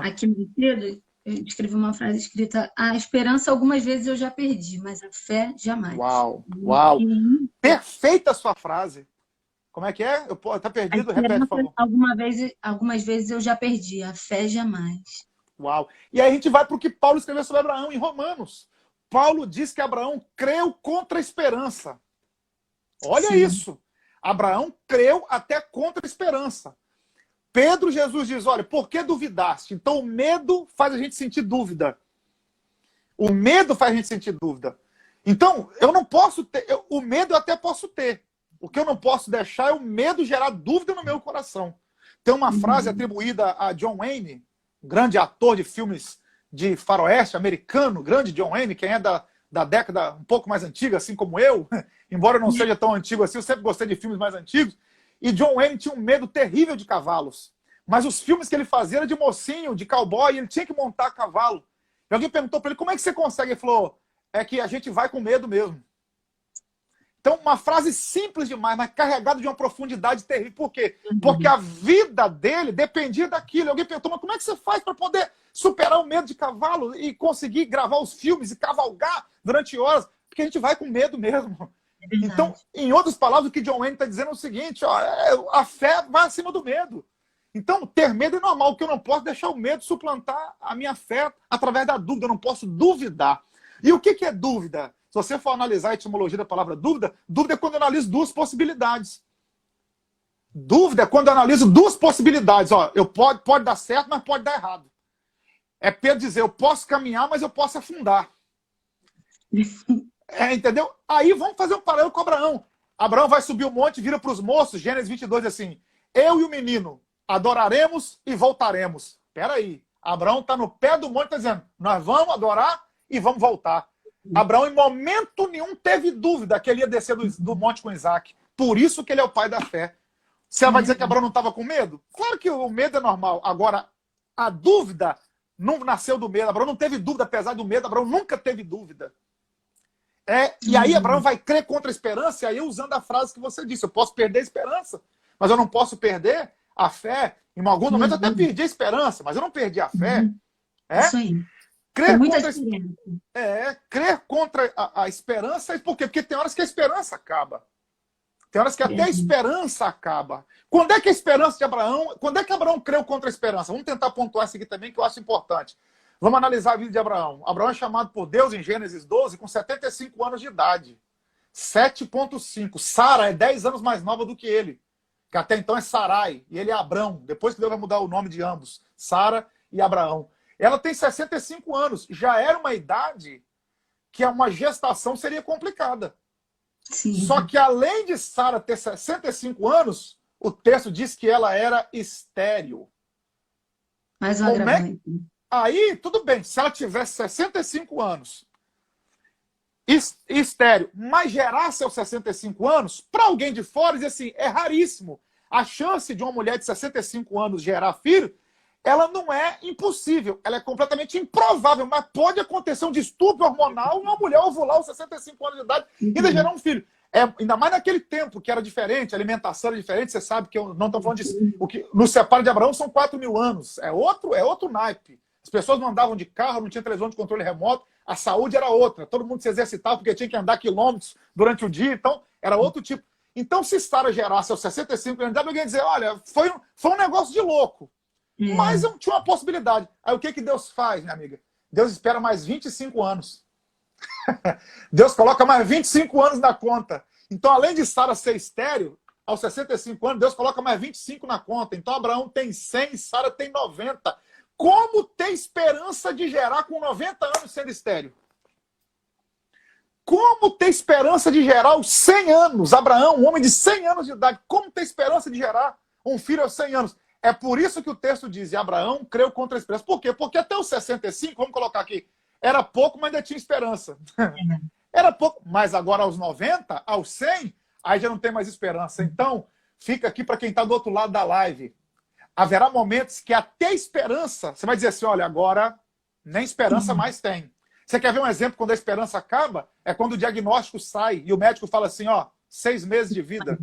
aqui no cedo. Eu escrevi uma frase escrita: a esperança algumas vezes eu já perdi, mas a fé jamais. Uau, uau. Perfeita a sua frase. Como é que é? Tá perdido? Repete, por favor. Algumas vezes eu já perdi, a fé jamais. Uau. E aí a gente vai para o que Paulo escreveu sobre Abraão em Romanos. Paulo diz que Abraão creu contra a esperança. Olha Sim. isso. Abraão creu até contra a esperança. Pedro, Jesus diz, olha, por que duvidaste? Então o medo faz a gente sentir dúvida. O medo faz a gente sentir dúvida. Então, eu não posso ter... o medo eu até posso ter. O que eu não posso deixar é o medo gerar dúvida no meu coração. Tem uma frase atribuída a John Wayne, grande ator de filmes de faroeste americano, grande John Wayne, quem é da década um pouco mais antiga, assim como eu, embora eu não seja tão antigo assim, eu sempre gostei de filmes mais antigos, e John Wayne tinha um medo terrível de cavalos. Mas os filmes que ele fazia eram de mocinho, de cowboy, e ele tinha que montar cavalo. E alguém perguntou para ele, como é que você consegue? Ele falou, é que a gente vai com medo mesmo. Então, uma frase simples demais, mas carregada de uma profundidade terrível. Por quê? Porque a vida dele dependia daquilo. Alguém perguntou, mas como é que você faz para poder superar o medo de cavalo e conseguir gravar os filmes e cavalgar durante horas? Porque a gente vai com medo mesmo. Então, em outras palavras, o que John Wayne está dizendo é o seguinte, ó, a fé vai acima do medo. Então, ter medo é normal, porque eu não posso deixar o medo suplantar a minha fé através da dúvida, eu não posso duvidar. E o que é dúvida? Se você for analisar a etimologia da palavra dúvida, dúvida é quando eu analiso duas possibilidades. Dúvida é quando eu analiso duas possibilidades. Ó, pode dar certo, mas pode dar errado. É Pedro dizer, eu posso caminhar, mas eu posso afundar. Entendeu? Aí vamos fazer um paralelo com Abraão. Abraão vai subir o monte, vira para os moços, Gênesis 22, assim, eu e o menino adoraremos e voltaremos. Espera aí. Abraão está no pé do monte, está dizendo, nós vamos adorar e vamos voltar. Abraão, em momento nenhum, teve dúvida que ele ia descer do monte com Isaac. Por isso que ele é o pai da fé. Você vai dizer que Abraão não estava com medo? Claro que o medo é normal. Agora, a dúvida não nasceu do medo. Abraão não teve dúvida, apesar do medo. Abraão nunca teve dúvida. E aí Abraão vai crer contra a esperança, e aí usando a frase que você disse, eu posso perder a esperança, mas eu não posso perder a fé. Em algum momento eu até perdi a esperança, mas eu não perdi a fé. Isso aí. Crer contra a esperança, por quê? Porque tem horas que a esperança acaba. Tem horas que até a esperança acaba. Quando é que a esperança de Abraão... Quando é que Abraão creu contra a esperança? Vamos tentar pontuar isso aqui também, que eu acho importante. Vamos analisar a vida de Abraão. Abraão é chamado por Deus em Gênesis 12 com 75 anos de idade. 7,5. Sara é 10 anos mais nova do que ele. Que até então é Sarai. E ele é Abrão. Depois que Deus vai mudar o nome de ambos. Sara e Abraão. Ela tem 65 anos. Já era uma idade que uma gestação seria complicada. Sim. Só que além de Sara ter 65 anos, o texto diz que ela era estéril. Mais um agravante. Aí, tudo bem. Se ela tivesse 65 anos, estéril, mas gerasse aos 65 anos, para alguém de fora, diz assim, é raríssimo. A chance de uma mulher de 65 anos gerar filho, ela não é impossível, ela é completamente improvável, mas pode acontecer um distúrbio hormonal, uma mulher ovular aos 65 anos de idade e ainda gerar um filho. Ainda mais naquele tempo que era diferente, a alimentação era diferente, você sabe que eu não estou falando disso. O que nos separa de Abraão são 4.000 anos, é outro naipe. As pessoas não andavam de carro, não tinha televisão de controle remoto, a saúde era outra, todo mundo se exercitava porque tinha que andar quilômetros durante o dia, então era outro tipo. Então se Sara gerasse aos 65 anos de idade, alguém ia dizer, olha, foi um negócio de louco. Mas tinha uma possibilidade. Aí o que Deus faz, minha amiga? Deus espera mais 25 anos. Deus coloca mais 25 anos na conta. Então, além de Sara ser estéril, aos 65 anos, Deus coloca mais 25 na conta. Então, Abraão tem 100 e Sara tem 90. Como ter esperança de gerar com 90 anos sendo estéril? Como ter esperança de gerar aos 100 anos? Abraão, um homem de 100 anos de idade, como ter esperança de gerar um filho aos 100 anos? É por isso que o texto diz, e Abraão creu contra a esperança. Por quê? Porque até os 65, vamos colocar aqui, era pouco, mas ainda tinha esperança. Era pouco, mas agora aos 90, aos 100, aí já não tem mais esperança. Então, fica aqui para quem está do outro lado da live. haverá momentos que até a esperança, você vai dizer assim, olha, agora nem esperança mais tem. Você quer ver um exemplo quando a esperança acaba? É quando o diagnóstico sai e o médico fala assim, ó, 6 meses de vida.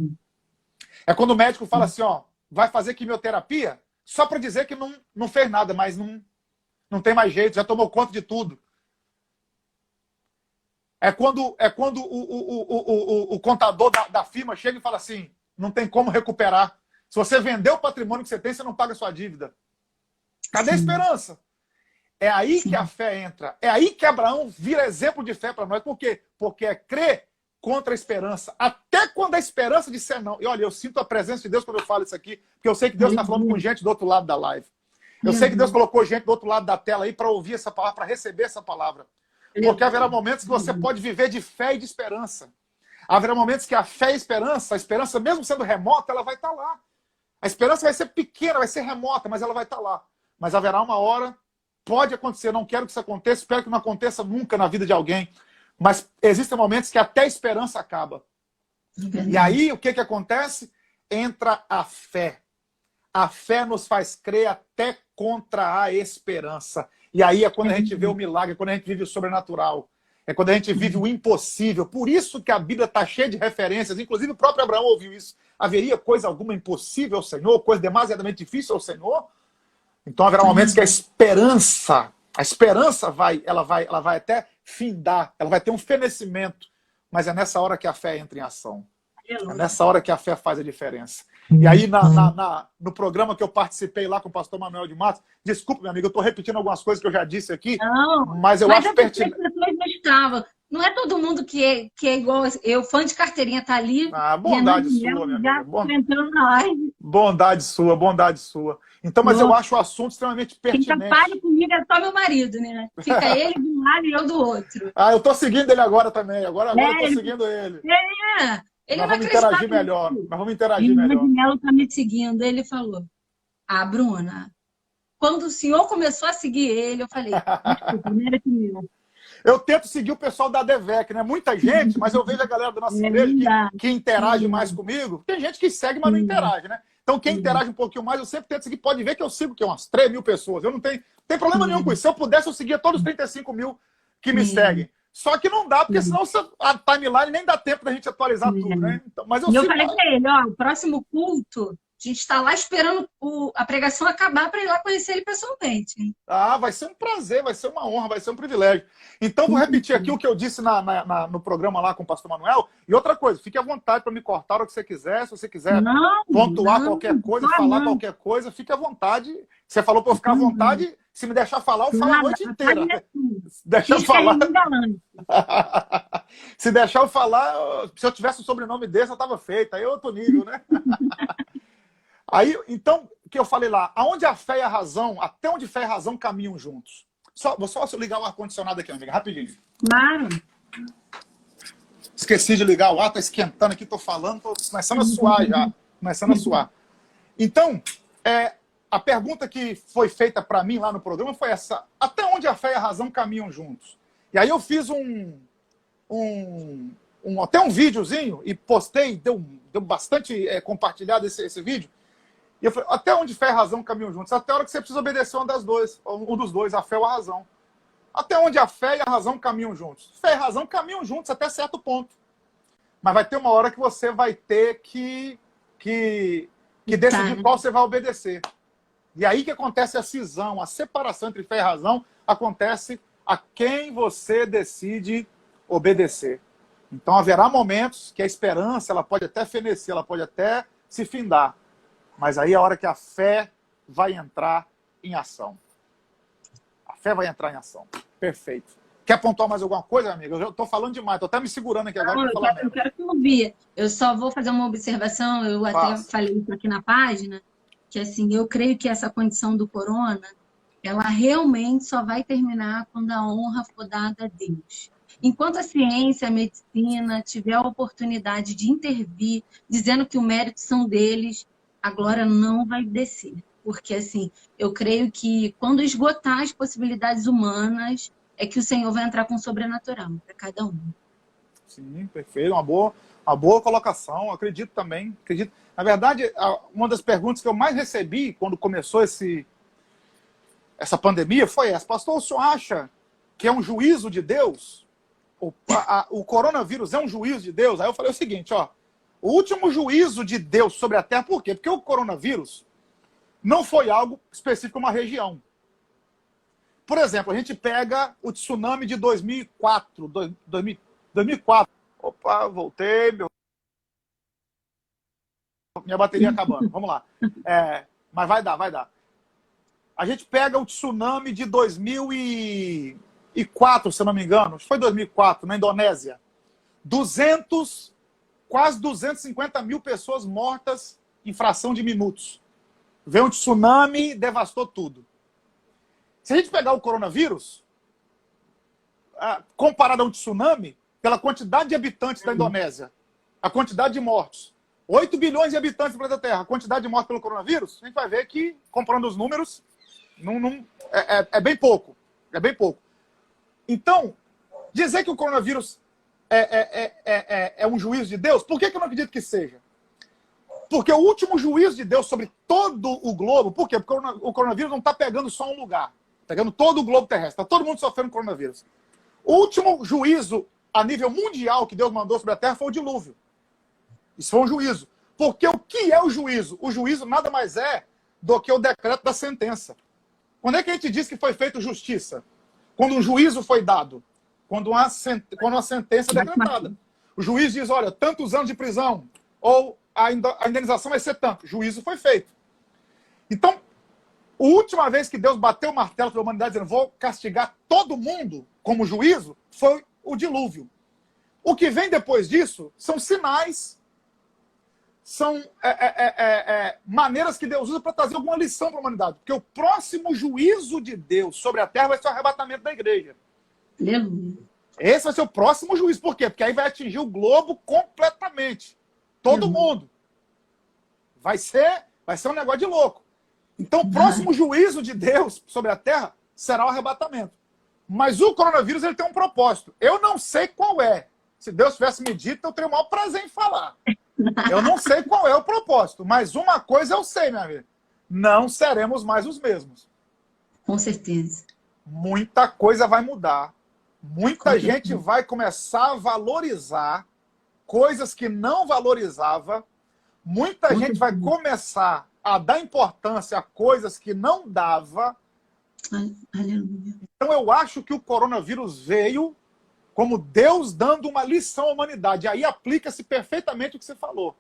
É quando o médico fala assim, ó, vai fazer quimioterapia só para dizer que não fez nada, mas não tem mais jeito, já tomou conta de tudo. É quando o contador da firma chega e fala assim, não tem como recuperar. Se você vender o patrimônio que você tem, você não paga a sua dívida. Cadê a esperança? É aí que a fé entra. É aí que Abraão vira exemplo de fé para nós. Por quê? Porque é crer contra a esperança. Até quando a esperança disser não. E olha, eu sinto a presença de Deus quando eu falo isso aqui, porque eu sei que Deus está falando com gente do outro lado da live. Eu sei que Deus colocou gente do outro lado da tela aí para ouvir essa palavra, para receber essa palavra. Porque haverá momentos que você pode viver de fé e de esperança. Haverá momentos que a fé e a esperança mesmo sendo remota, ela vai estar lá. A esperança vai ser pequena, vai ser remota, mas ela vai estar lá. Mas haverá uma hora, pode acontecer, não quero que isso aconteça, espero que não aconteça nunca na vida de alguém, mas existem momentos que até a esperança acaba. E aí, o que acontece? Entra a fé. A fé nos faz crer até contra a esperança. E aí é quando a gente vê o milagre, é quando a gente vive o sobrenatural. É quando a gente vive o impossível. Por isso que a Bíblia está cheia de referências. Inclusive o próprio Abraão ouviu isso. Haveria coisa alguma impossível ao Senhor? Coisa demasiadamente difícil ao Senhor? Então haverá momentos que a esperança vai até findar. Ela vai ter um fenecimento. Mas é nessa hora que a fé entra em ação. É nessa hora que a fé faz a diferença. E aí, no programa que eu participei lá com o pastor Manuel de Matos, desculpa, meu amigo, eu estou repetindo algumas coisas que eu já disse aqui, mas eu acho pertinente. As pessoas gostavam. Não é todo mundo que é igual eu, fã de carteirinha, tá ali. Bondade sua, minha amiga. Entrando na live. Bondade sua, bondade sua. Então, mas eu acho o assunto extremamente pertinente. Quem trabalha comigo é só meu marido, né? Fica ele de um lado e eu do outro. Eu estou seguindo ele agora também. Agora eu estou seguindo ele. Ele nós vamos interagir melhor. Nós vamos interagir melhor. O Melo está me seguindo. Ele falou, Bruna, quando o senhor começou a seguir ele, eu falei, desculpa, não era meu. Eu tento seguir o pessoal da DEVEC, né? Muita gente, mas eu vejo a galera da nossa igreja que interage mais comigo. Tem gente que segue, mas não interage, né? Então, quem interage um pouquinho mais, eu sempre tento seguir. Pode ver que eu sigo umas 3 mil pessoas. Eu não tenho problema nenhum com isso. Se eu pudesse, eu seguia todos os 35 mil que me seguem. Só que não dá, porque senão a timeline nem dá tempo da gente atualizar tudo, né? Então, mas eu falei pra ele, o próximo culto, a gente está lá esperando a pregação acabar para ir lá conhecer ele pessoalmente. Vai ser um prazer, vai ser uma honra, vai ser um privilégio. Então, vou repetir aqui o que eu disse no programa lá com o pastor Manuel. E outra coisa, fique à vontade para me cortar a hora que você quiser. Se você quiser pontuar qualquer coisa, falar qualquer coisa, fique à vontade. Você falou para eu ficar à vontade. Se me deixar falar, eu falo a noite inteira. Se deixar eu falar. Se deixar eu falar, se eu tivesse um sobrenome desse, eu estava feito. Aí é outro nível, né? Aí, então, o que eu falei lá, aonde a fé e a razão, até onde fé e razão caminham juntos. Vou só ligar o ar-condicionado aqui, amiga, rapidinho. Claro. Esqueci de ligar o ar, tá esquentando aqui, tô falando, tô começando a suar já. Começando a suar. Então, a pergunta que foi feita para mim lá no programa foi essa, até onde a fé e a razão caminham juntos? E aí eu fiz até um videozinho e postei, deu bastante compartilhado esse vídeo. E eu falei, até onde fé e razão caminham juntos? Até a hora que você precisa obedecer um dos dois, a fé ou a razão. Até onde a fé e a razão caminham juntos? Fé e razão caminham juntos até certo ponto. Mas vai ter uma hora que você vai ter que decidir qual você vai obedecer. E aí que acontece a cisão, a separação entre fé e razão, acontece a quem você decide obedecer. Então haverá momentos que a esperança ela pode até fenecer, ela pode até se findar. Mas aí é a hora que a fé vai entrar em ação. A fé vai entrar em ação. Perfeito. Quer pontuar mais alguma coisa, amiga? Eu já estou falando demais, estou até me segurando aqui agora. Eu quero que eu ouvir. Eu só vou fazer uma observação, eu até falei isso aqui na página, que assim, eu creio que essa condição do corona, ela realmente só vai terminar quando a honra for dada a Deus. Enquanto a ciência, a medicina tiver a oportunidade de intervir, dizendo que o mérito são deles, a glória não vai descer. Porque, assim, eu creio que quando esgotar as possibilidades humanas, é que o Senhor vai entrar com o sobrenatural para cada um. Sim, perfeito. Uma boa colocação. Acredito também. Acredito. Na verdade, uma das perguntas que eu mais recebi quando começou essa pandemia foi essa: pastor, o senhor acha que é um juízo de Deus? O coronavírus é um juízo de Deus? Aí eu falei o seguinte, ó. O último juízo de Deus sobre a Terra, por quê? Porque o coronavírus não foi algo específico a uma região. Por exemplo, a gente pega o tsunami de 2004. 2004. Opa, voltei. Minha bateria acabando. Vamos lá. Mas vai dar, vai dar. A gente pega o tsunami de 2004, se eu não me engano. Foi 2004, na Indonésia. Quase 250 mil pessoas mortas em fração de minutos. Veio um tsunami, devastou tudo. Se a gente pegar o coronavírus, comparado a um tsunami, pela quantidade de habitantes da Indonésia, a quantidade de mortos, 8 bilhões de habitantes do planeta Terra, a quantidade de mortos pelo coronavírus, a gente vai ver que, comparando os números, é bem pouco. É bem pouco. Então, dizer que o coronavírus é um juízo de Deus, por que eu não acredito que seja? Porque o último juízo de Deus sobre todo o globo, por quê? Porque o coronavírus não está pegando só um lugar, está pegando todo o globo terrestre, está todo mundo sofrendo coronavírus. O último juízo a nível mundial que Deus mandou sobre a Terra foi o dilúvio. Isso foi um juízo. Porque o que é o juízo? O juízo nada mais é do que o decreto da sentença. Quando é que a gente diz que foi feita justiça? Quando um juízo foi dado. Quando uma sentença é decretada. O juiz diz, olha, tantos anos de prisão, ou a indenização vai ser tanto. O juízo foi feito. Então, a última vez que Deus bateu o martelo para a humanidade dizendo, vou castigar todo mundo como juízo, foi o dilúvio. O que vem depois disso são sinais, são maneiras que Deus usa para trazer alguma lição para a humanidade. Porque o próximo juízo de Deus sobre a Terra vai ser o arrebatamento da igreja. Esse vai ser o próximo juízo. Por quê? Porque aí vai atingir o globo completamente. Todo mundo. Vai ser um negócio de louco. Então, o próximo juízo de Deus sobre a Terra será o arrebatamento. Mas o coronavírus ele tem um propósito. Eu não sei qual é. Se Deus tivesse me dito, eu teria o maior prazer em falar. Eu não sei qual é o propósito. Mas uma coisa eu sei, minha amiga. Não seremos mais os mesmos. Com certeza. Muita coisa vai mudar. Muita gente vai começar a valorizar coisas que não valorizava. Muita gente vai começar a dar importância a coisas que não dava. Aleluia. Então eu acho que o coronavírus veio como Deus dando uma lição à humanidade. Aí aplica-se perfeitamente o que você falou.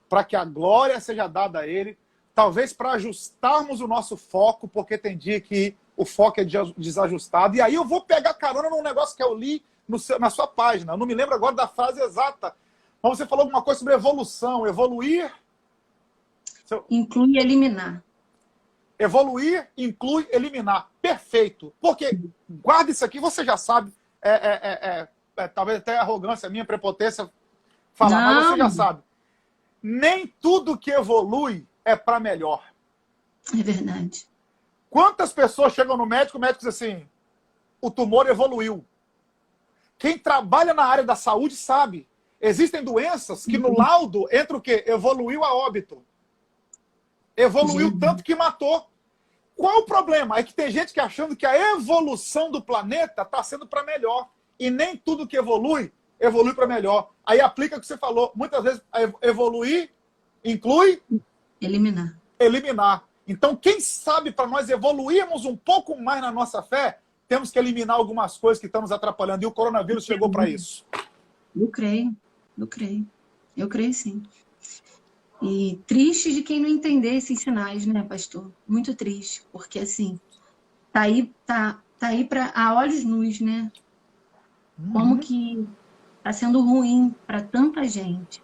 Para que a glória seja dada a ele. Talvez para ajustarmos o nosso foco, porque tem dia que o foco é desajustado. E aí eu vou pegar carona num negócio que eu li na sua página. Eu não me lembro agora da frase exata. Mas você falou alguma coisa sobre evolução. Evoluir... Inclui eliminar. Evoluir inclui eliminar. Perfeito. Porque, guarda isso aqui, você já sabe. Talvez até arrogância minha, prepotência falar, mas você já sabe. Nem tudo que evolui é para melhor. É verdade. Quantas pessoas chegam no médico, o médico diz assim, o tumor evoluiu. Quem trabalha na área da saúde sabe. Existem doenças que no laudo entra o quê? Evoluiu a óbito. Evoluiu tanto que matou. Qual o problema? É que tem gente que achando que a evolução do planeta está sendo para melhor. E nem tudo que evolui para melhor. Aí aplica o que você falou. Muitas vezes evoluir inclui... Eliminar. Então, quem sabe para nós evoluirmos um pouco mais na nossa fé, temos que eliminar algumas coisas que estão nos atrapalhando. E o coronavírus chegou para isso. Eu creio. Eu creio sim. E triste de quem não entender esses sinais, né, pastor? Muito triste, porque assim, tá aí a olhos nus, né? Como que tá sendo ruim para tanta gente.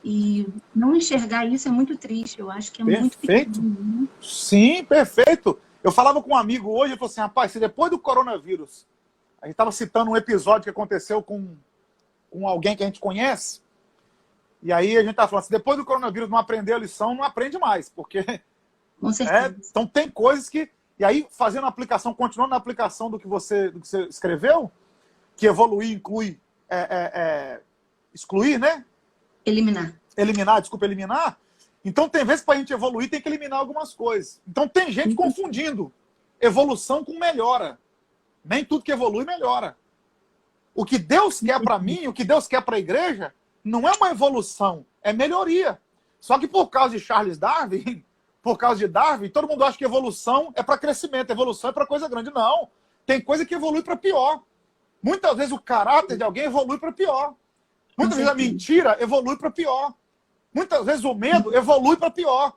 E não enxergar isso é muito triste, eu acho que é muito Perfeito. pequeno, né? Sim, perfeito. Eu falava com um amigo hoje, ele falou assim, rapaz, se depois do coronavírus, a gente estava citando um episódio que aconteceu com alguém que a gente conhece, e aí a gente estava falando, se depois do coronavírus não aprender a lição, não aprende mais, porque... Com certeza. Então tem coisas que... E aí, fazendo a aplicação, continuando na aplicação do que você escreveu, que evoluir inclui excluir, né? Eliminar. Eliminar. Então, tem vezes que para a gente evoluir, tem que eliminar algumas coisas. Então, tem gente confundindo evolução com melhora. Nem tudo que evolui, melhora. O que Deus quer para mim, o que Deus quer para a igreja, não é uma evolução, é melhoria. Só que por causa de Charles Darwin, por causa de Darwin, todo mundo acha que evolução é para crescimento, evolução é para coisa grande. Não. Tem coisa que evolui para pior. Muitas vezes o caráter de alguém evolui para pior. Muitas vezes a mentira evolui para pior. Muitas vezes o medo evolui para pior.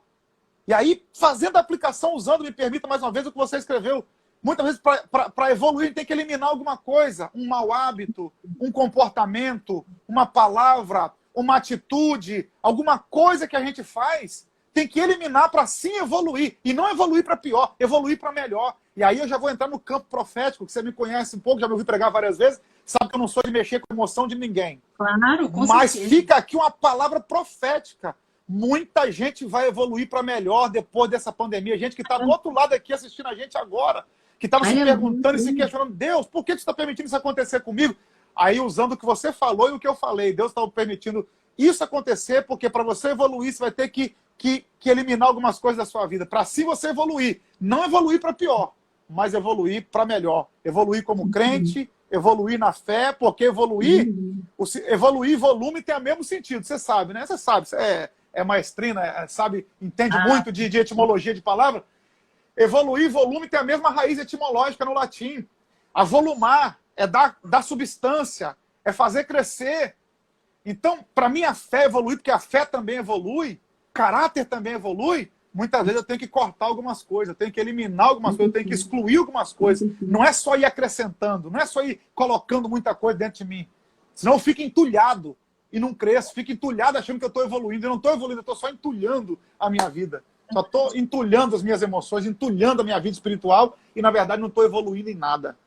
E aí, fazendo a aplicação, usando, me permita mais uma vez o que você escreveu, muitas vezes para evoluir a gente tem que eliminar alguma coisa, um mau hábito, um comportamento, uma palavra, uma atitude, alguma coisa que a gente faz, tem que eliminar para sim evoluir. E não evoluir para pior, evoluir para melhor. E aí eu já vou entrar no campo profético, que você me conhece um pouco, já me ouviu pregar várias vezes, sabe que eu não sou de mexer com a emoção de ninguém. Claro, com Mas certeza. fica aqui uma palavra profética. Muita gente vai evoluir para melhor depois dessa pandemia. Gente que está do outro lado aqui assistindo a gente agora, que estava se perguntando e se questionando, Deus, por que você está permitindo isso acontecer comigo? Aí, usando o que você falou e o que eu falei, Deus está permitindo isso acontecer, porque para você evoluir, você vai ter que eliminar algumas coisas da sua vida. Para assim você evoluir. Não evoluir para pior, mas evoluir para melhor. Evoluir como crente, evoluir na fé, porque evoluir e volume tem o mesmo sentido. Você sabe, né? Você sabe, você é maestrina, sabe, entende muito de etimologia de palavra. Evoluir e volume tem a mesma raiz etimológica no latim. Avolumar é dar substância, é fazer crescer. Então, para mim, a fé evoluir, porque a fé também evolui, o caráter também evolui, muitas vezes eu tenho que cortar algumas coisas, eu tenho que eliminar algumas coisas, eu tenho que excluir algumas coisas. Não é só ir acrescentando, não é só ir colocando muita coisa dentro de mim. Senão eu fico entulhado e não cresço, fico entulhado achando que eu estou evoluindo. Eu não estou evoluindo, eu estou só entulhando a minha vida. Só estou entulhando as minhas emoções, entulhando a minha vida espiritual e, na verdade, não estou evoluindo em nada.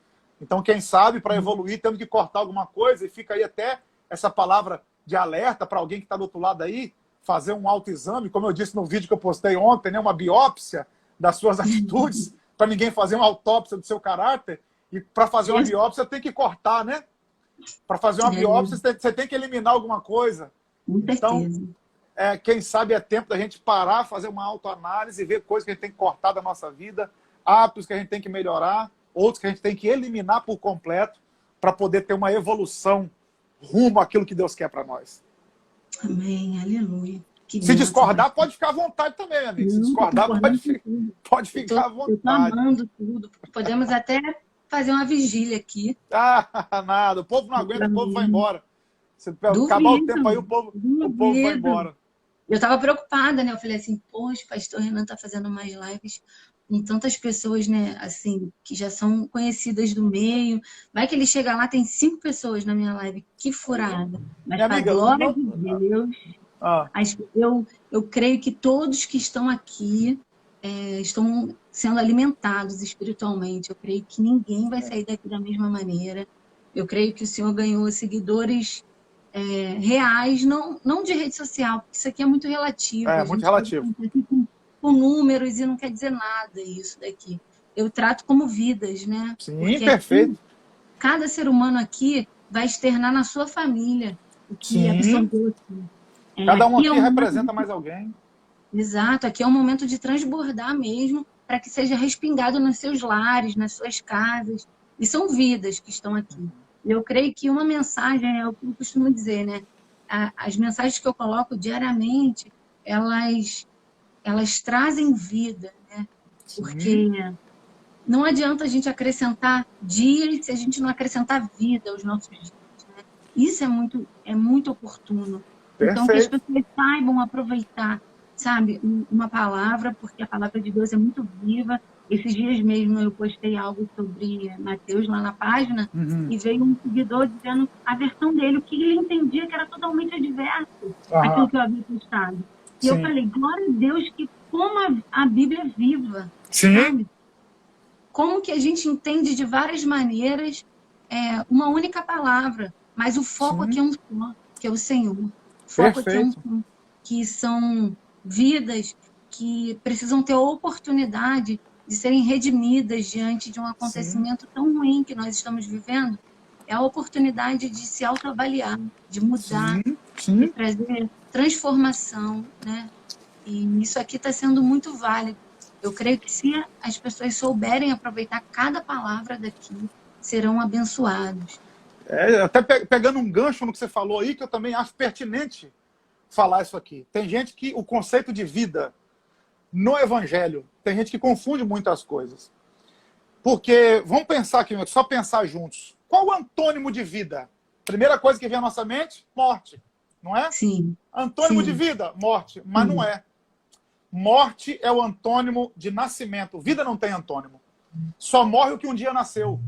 Então, quem sabe, para evoluir, temos que cortar alguma coisa e fica aí até essa palavra de alerta para alguém que está do outro lado aí, fazer um autoexame, como eu disse no vídeo que eu postei ontem, né, uma biópsia das suas atitudes, para ninguém fazer uma autópsia do seu caráter. E para fazer uma biópsia tem que cortar, né? Para fazer uma biópsia você tem que eliminar alguma coisa. Então, quem sabe é tempo da gente parar, fazer uma autoanálise, ver coisas que a gente tem que cortar da nossa vida, hábitos que a gente tem que melhorar, outros que a gente tem que eliminar por completo para poder ter uma evolução rumo àquilo que Deus quer para nós. Amém, aleluia. Se discordar, pode ficar à vontade também, meu amigo. Se discordar, pode ficar à vontade. Estou amando tudo. Podemos até fazer uma vigília aqui. Nada. O povo não aguenta, o povo vai embora. Se acabar o tempo aí, o povo vai embora. Eu estava preocupada, né? Eu falei assim, poxa, o pastor Renan está fazendo mais lives com tantas pessoas, né? Assim, que já são conhecidas do meio. Vai que ele chega lá, tem 5 pessoas na minha live. Que furada. Mas para a glória de Deus, eu creio que todos que estão aqui estão sendo alimentados espiritualmente. Eu creio que ninguém vai sair daqui da mesma maneira. Eu creio que o Senhor ganhou seguidores reais, não de rede social, porque isso aqui é muito relativo. É muito relativo. Com números e não quer dizer nada isso daqui. Eu trato como vidas, né? Sim, porque perfeito. Cada ser humano aqui vai externar na sua família o que absorveu aqui. Cada um aqui representa mais alguém. Exato, aqui é um momento de transbordar mesmo, para que seja respingado nos seus lares, nas suas casas. E são vidas que estão aqui. Eu creio que uma mensagem, é o que eu costumo dizer, né? As mensagens que eu coloco diariamente, elas trazem vida, né? Porque não adianta a gente acrescentar dias se a gente não acrescentar vida aos nossos dias, né? Isso é muito oportuno. Perfeito. Então, que as pessoas saibam aproveitar, sabe, uma palavra, porque a palavra de Deus é muito viva. Esses dias mesmo eu postei algo sobre Mateus lá na página e veio um seguidor dizendo a versão dele, o que ele entendia que era totalmente adverso àquilo que eu havia postado. E eu falei, glória a Deus, que como a Bíblia é viva, sabe? Como que a gente entende de várias maneiras uma única palavra, mas o foco aqui é um só, que é o Senhor. O foco aqui é um só, que são vidas que precisam ter a oportunidade de serem redimidas diante de um acontecimento tão ruim que nós estamos vivendo. é a oportunidade de se autoavaliar, de mudar, Sim, de sim. trazer transformação, né? E isso aqui está sendo muito válido. Eu creio que se as pessoas souberem aproveitar cada palavra daqui, serão abençoados. Até pegando um gancho no que você falou aí, que eu também acho pertinente falar isso aqui. Tem gente que o conceito de vida no evangelho, tem gente que confunde muitas coisas. Porque, vamos pensar aqui, só pensar juntos. Qual o antônimo de vida? Primeira coisa que vem à nossa mente, morte. Não é? Sim, Antônimo de sim, vida, morte. Mas não sim. é. Morte é o antônimo de nascimento. Vida não tem antônimo. Só morre o que um dia nasceu.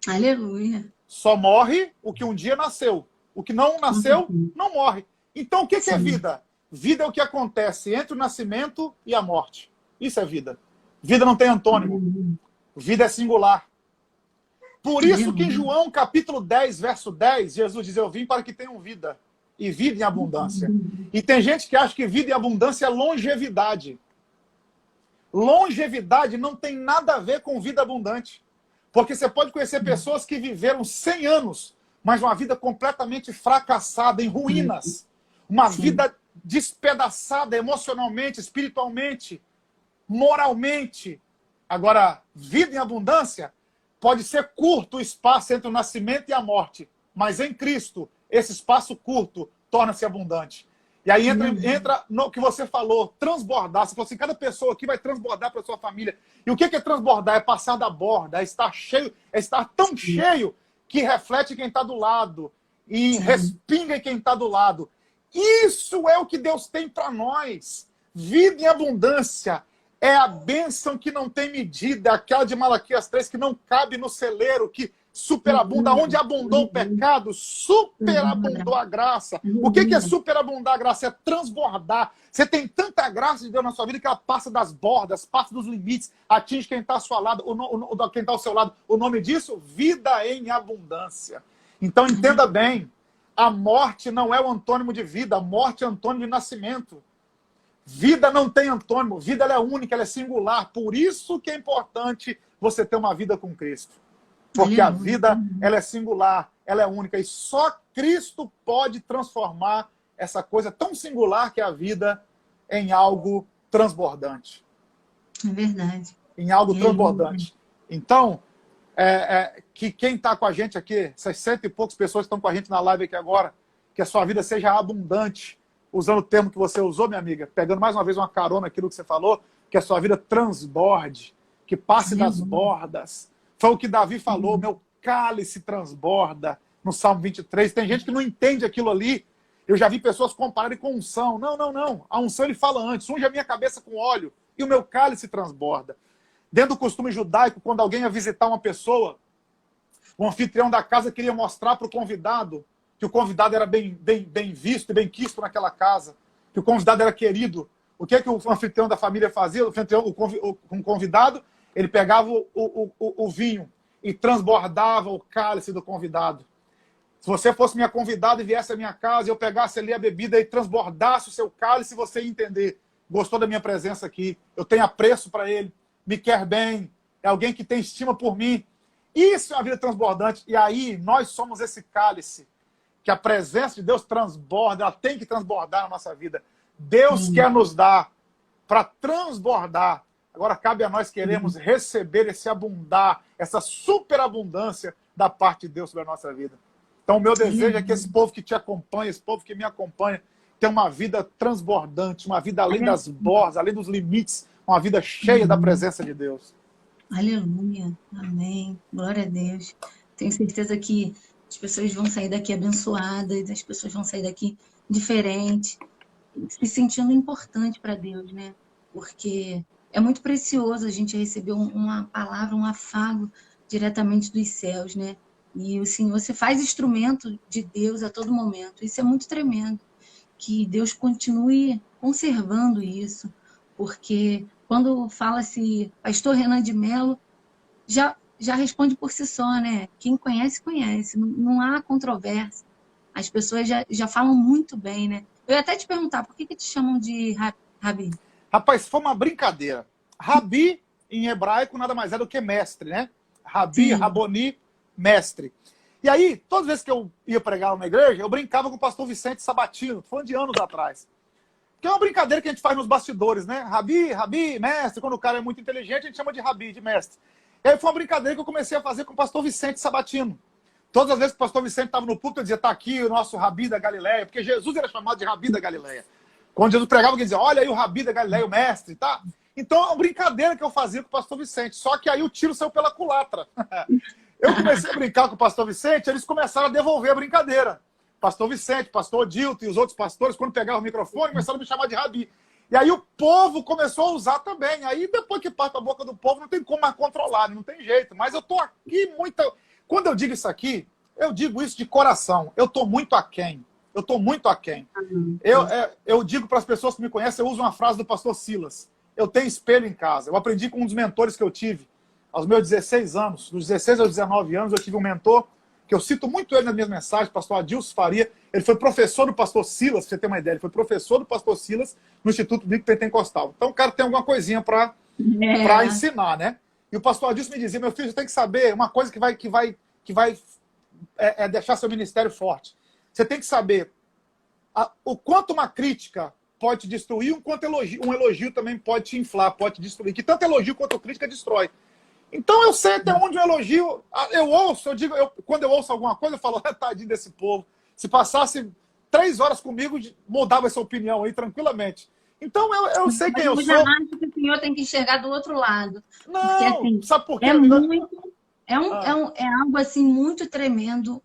Aleluia. Só morre o que um dia nasceu. O que não Com nasceu, certeza. não morre. Então, o que é Sim. vida? Vida é o que acontece entre o nascimento e a morte. Isso é vida. Vida não tem antônimo. Aleluia. Vida é singular. Por isso que em Aleluia. João, capítulo 10, verso 10, Jesus diz, eu vim para que tenham vida. E vida em abundância. E tem gente que acha que vida em abundância é longevidade. Longevidade não tem nada a ver com vida abundante. Porque você pode conhecer pessoas que viveram 100 anos, mas uma vida completamente fracassada, em ruínas. Uma Sim. vida despedaçada emocionalmente, espiritualmente, moralmente. Agora, vida em abundância pode ser curto o espaço entre o nascimento e a morte, mas em Cristo, esse espaço curto torna-se abundante. E aí entra no que você falou, transbordar. Você falou assim, cada pessoa aqui vai transbordar para a sua família. E o que é transbordar? É passar da borda, é estar cheio, é estar tão cheio que reflete quem está do lado e respinga em quem está do lado. Isso é o que Deus tem para nós. Vida em abundância é a bênção que não tem medida, aquela de Malaquias 3, que não cabe no celeiro, que superabunda. Onde abundou o pecado, superabundou a graça. O que é superabundar a graça? É transbordar. Você tem tanta graça de Deus na sua vida que ela passa das bordas, passa dos limites, atinge quem está ao seu lado, quem está ao seu lado. O nome disso, vida em abundância. Então entenda bem, a morte não é o antônimo de vida, a morte é antônimo de nascimento. Vida não tem antônimo, vida ela é única, ela é singular. Por isso que é importante você ter uma vida com Cristo. Porque a vida ela é singular, ela é única. E só Cristo pode transformar essa coisa tão singular que é a vida em algo transbordante. É verdade. Em algo transbordante. Então, que quem está com a gente aqui, essas 100 e poucas pessoas que estão com a gente na live aqui agora, que a sua vida seja abundante, usando o termo que você usou, minha amiga, pegando mais uma vez uma carona aquilo que você falou, que a sua vida transborde, que passe das bordas. Foi o que Davi falou, meu cálice transborda, no Salmo 23. Tem gente que não entende aquilo ali. Eu já vi pessoas compararem com unção. Não, não, não. A unção ele fala antes, unge a minha cabeça com óleo e o meu cálice transborda. Dentro do costume judaico, quando alguém ia visitar uma pessoa, o anfitrião da casa queria mostrar para o convidado que o convidado era bem visto e bem quisto naquela casa, que o convidado era querido. O que o anfitrião da família fazia? O convidado, ele pegava o vinho e transbordava o cálice do convidado. Se você fosse minha convidada e viesse à minha casa, eu pegasse ali a bebida e transbordasse o seu cálice, você ia entender. Gostou da minha presença aqui, eu tenho apreço para ele, me quer bem, é alguém que tem estima por mim. Isso é uma vida transbordante. E aí, nós somos esse cálice que a presença de Deus transborda, ela tem que transbordar na nossa vida. Deus quer nos dar para transbordar. Agora cabe a nós queremos receber esse abundar, essa superabundância da parte de Deus sobre a nossa vida. Então o meu desejo é que esse povo que te acompanha, esse povo que me acompanha, tenha uma vida transbordante, uma vida além das bordas, além dos limites, uma vida cheia da presença de Deus. Aleluia. Amém. Glória a Deus. Tenho certeza que as pessoas vão sair daqui abençoadas, as pessoas vão sair daqui diferentes, se sentindo importante para Deus, né? Porque é muito precioso a gente receber uma palavra, um afago diretamente dos céus, né? E assim, você faz instrumento de Deus a todo momento. Isso é muito tremendo. Que Deus continue conservando isso, porque quando fala-se Pastor Renan de Mello, já responde por si só, né? Quem conhece, conhece. Não há controvérsia. As pessoas já falam muito bem, né? Eu ia até te perguntar, por que te chamam de Rabi? Rapaz, foi uma brincadeira. Rabi, em hebraico, nada mais é do que mestre, né? Rabi, Sim. Raboni, mestre. E aí, todas as vezes que eu ia pregar na igreja, eu brincava com o pastor Vicente Sabatino, tô falando de anos atrás. Que é uma brincadeira que a gente faz nos bastidores, né? Rabi, mestre. Quando o cara é muito inteligente, a gente chama de rabi, de mestre. E aí foi uma brincadeira que eu comecei a fazer com o pastor Vicente Sabatino. Todas as vezes que o pastor Vicente estava no púlpito, eu dizia, tá aqui o nosso rabi da Galileia, porque Jesus era chamado de rabi da Galileia. Quando Jesus pregava, ele dizia, olha aí o rabi da Galileia, o mestre, tá? Então é uma brincadeira que eu fazia com o pastor Vicente, só que aí o tiro saiu pela culatra. Eu comecei a brincar com o pastor Vicente, eles começaram a devolver a brincadeira. Pastor Vicente, pastor Odilto e os outros pastores, quando pegavam o microfone, começaram a me chamar de rabi. E aí o povo começou a usar também. Aí depois que parte a boca do povo, não tem como mais controlar, não tem jeito. Mas eu tô aqui muito... Quando eu digo isso aqui, eu digo isso de coração. Eu tô muito aquém. Eu tô muito aquém. Eu digo para as pessoas que me conhecem, eu uso uma frase do pastor Silas. Eu tenho espelho em casa. Eu aprendi com um dos mentores que eu tive aos meus 16 anos. Dos 16 aos 19 anos, eu tive um mentor que eu cito muito ele nas minhas mensagens, pastor Adilson Faria. Ele foi professor do pastor Silas, pra você ter uma ideia. Ele foi professor do pastor Silas no Instituto Bíblico Pentecostal. Então o cara tem alguma coisinha para ensinar, né? E o pastor Adilson me dizia, meu filho, você tem que saber uma coisa que vai deixar seu ministério forte. Você tem que saber o quanto uma crítica pode te destruir, o quanto um elogio também pode te inflar, pode te destruir. Que tanto elogio quanto crítica destrói. Então eu sei até onde um elogio... Eu ouço, quando eu ouço alguma coisa, eu falo, tadinho desse povo. Se passasse 3 horas comigo, mudava essa opinião aí tranquilamente. Então eu sei quem eu sou. Mas que o senhor tem que enxergar do outro lado. Não, porque, assim, sabe por quê? É algo assim muito tremendo.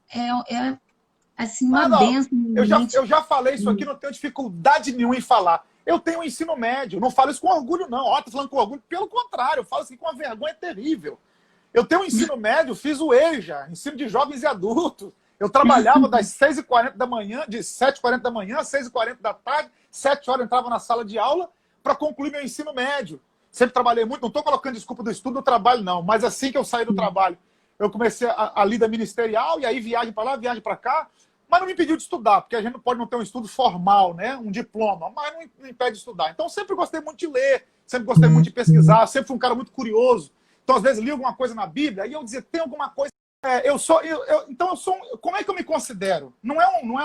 Assim, uma bênção. Eu já falei isso aqui, não tenho dificuldade nenhuma em falar. Eu tenho um ensino médio, não falo isso com orgulho, não. Ó, tô falando com orgulho, pelo contrário, eu falo assim com uma vergonha terrível. Eu tenho um ensino médio, fiz o EJA, ensino de jovens e adultos. Eu trabalhava das 6h40 da manhã, de 7h40 da manhã, 6h40 da tarde, 7 horas eu entrava na sala de aula para concluir meu ensino médio. Sempre trabalhei muito, não estou colocando desculpa do estudo do trabalho, não. Mas assim que eu saí do trabalho, eu comecei a lida ministerial, e aí viagem para lá, viagem para cá. Mas não me impediu de estudar, porque a gente não pode não ter um estudo formal, né? Um diploma, mas não impede de estudar. Então, sempre gostei muito de ler, sempre gostei muito de pesquisar, sempre fui um cara muito curioso. Então, às vezes, li alguma coisa na Bíblia, e eu dizia, tem alguma coisa... Como é que eu me considero?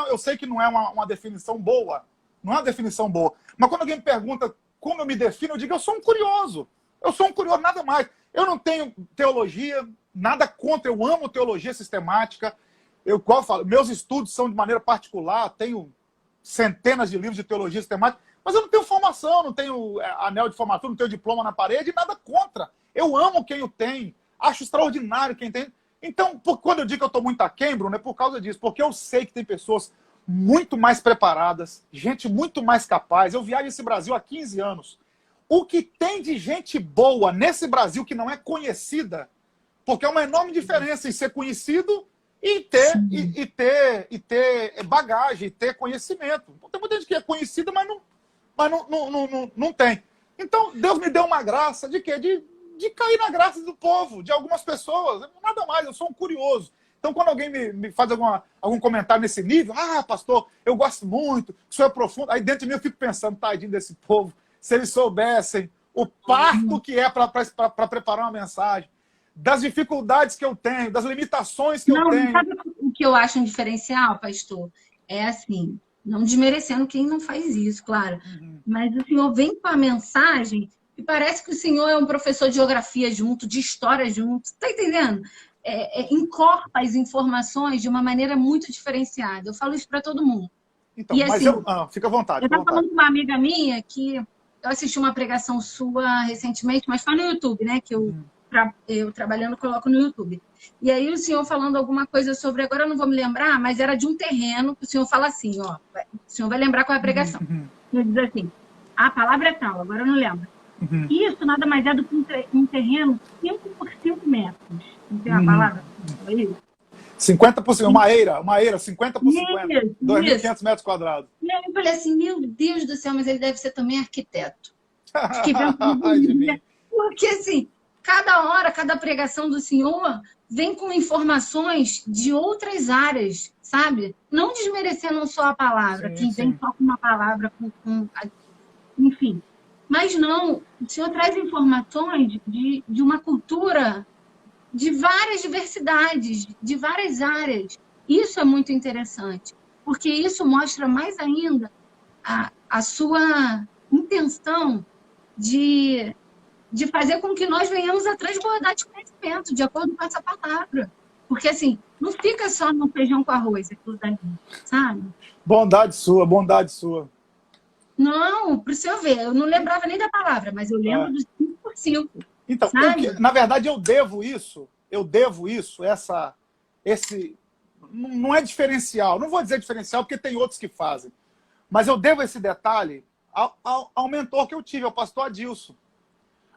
Eu sei que não é uma definição boa, não é uma definição boa. Mas quando alguém me pergunta como eu me defino, eu digo, eu sou um curioso. Eu sou um curioso, nada mais. Eu não tenho teologia, nada contra, eu amo teologia sistemática. Igual eu falo, meus estudos são de maneira particular, tenho centenas de livros de teologia sistemática, mas eu não tenho formação, não tenho anel de formatura, não tenho diploma na parede, nada contra. Eu amo quem o tem, acho extraordinário quem tem. Então, quando eu digo que eu estou muito aquém, Bruno, é por causa disso, porque eu sei que tem pessoas muito mais preparadas, gente muito mais capaz. Eu viajo esse Brasil há 15 anos. O que tem de gente boa nesse Brasil que não é conhecida, porque é uma enorme diferença em ser conhecido e ter bagagem, ter conhecimento. Tem muita gente que é conhecida, mas não tem. Então, Deus me deu uma graça de quê? De cair na graça do povo, de algumas pessoas. Nada mais, eu sou um curioso. Então, quando alguém me faz algum comentário nesse nível, pastor, eu gosto muito, isso é profundo. Aí dentro de mim eu fico pensando, tadinho desse povo, se eles soubessem o parto que é para preparar uma mensagem, das dificuldades que eu tenho, das limitações que eu tenho. Sabe o que eu acho um diferencial, pastor? É assim, não desmerecendo quem não faz isso, claro. Mas o senhor vem com a mensagem e parece que o senhor é um professor de geografia junto, de história junto. Está entendendo? Encorpa as informações de uma maneira muito diferenciada. Eu falo isso para todo mundo. Então, mas assim, fica à vontade. Eu estava falando com uma amiga minha que eu assisti uma pregação sua recentemente, mas foi no YouTube, né? Que eu trabalhando coloco no YouTube. E aí o senhor falando alguma coisa sobre, agora eu não vou me lembrar, mas era de um terreno, que o senhor fala assim, ó, o senhor vai lembrar qual é a pregação. Ele diz assim, a palavra é tal, agora eu não lembro. Isso nada mais é do que um terreno 5 por 5 metros. Não tem a palavra? 50 por 50, uma eira, 50 por 50, 2.500 metros quadrados. E aí eu falei assim, meu Deus do céu, mas ele deve ser também arquiteto. Porque assim, cada hora, cada pregação do senhor vem com informações de outras áreas, sabe? Não desmerecendo só a palavra, quem vem só com uma palavra, enfim. Mas não, o senhor traz informações de uma cultura de várias diversidades, de várias áreas. Isso é muito interessante, porque isso mostra mais ainda a sua intenção de fazer com que nós venhamos a transbordar de conhecimento, de acordo com essa palavra. Porque, assim, não fica só no feijão com arroz, aquilo dali, sabe? Bondade sua, bondade sua. Não, para o senhor ver, eu não lembrava nem da palavra, mas eu lembro dos 5 por 5. Então, na verdade, eu devo isso, esse... Não é diferencial, não vou dizer diferencial, porque tem outros que fazem. Mas eu devo esse detalhe ao mentor que eu tive, ao pastor Adilson.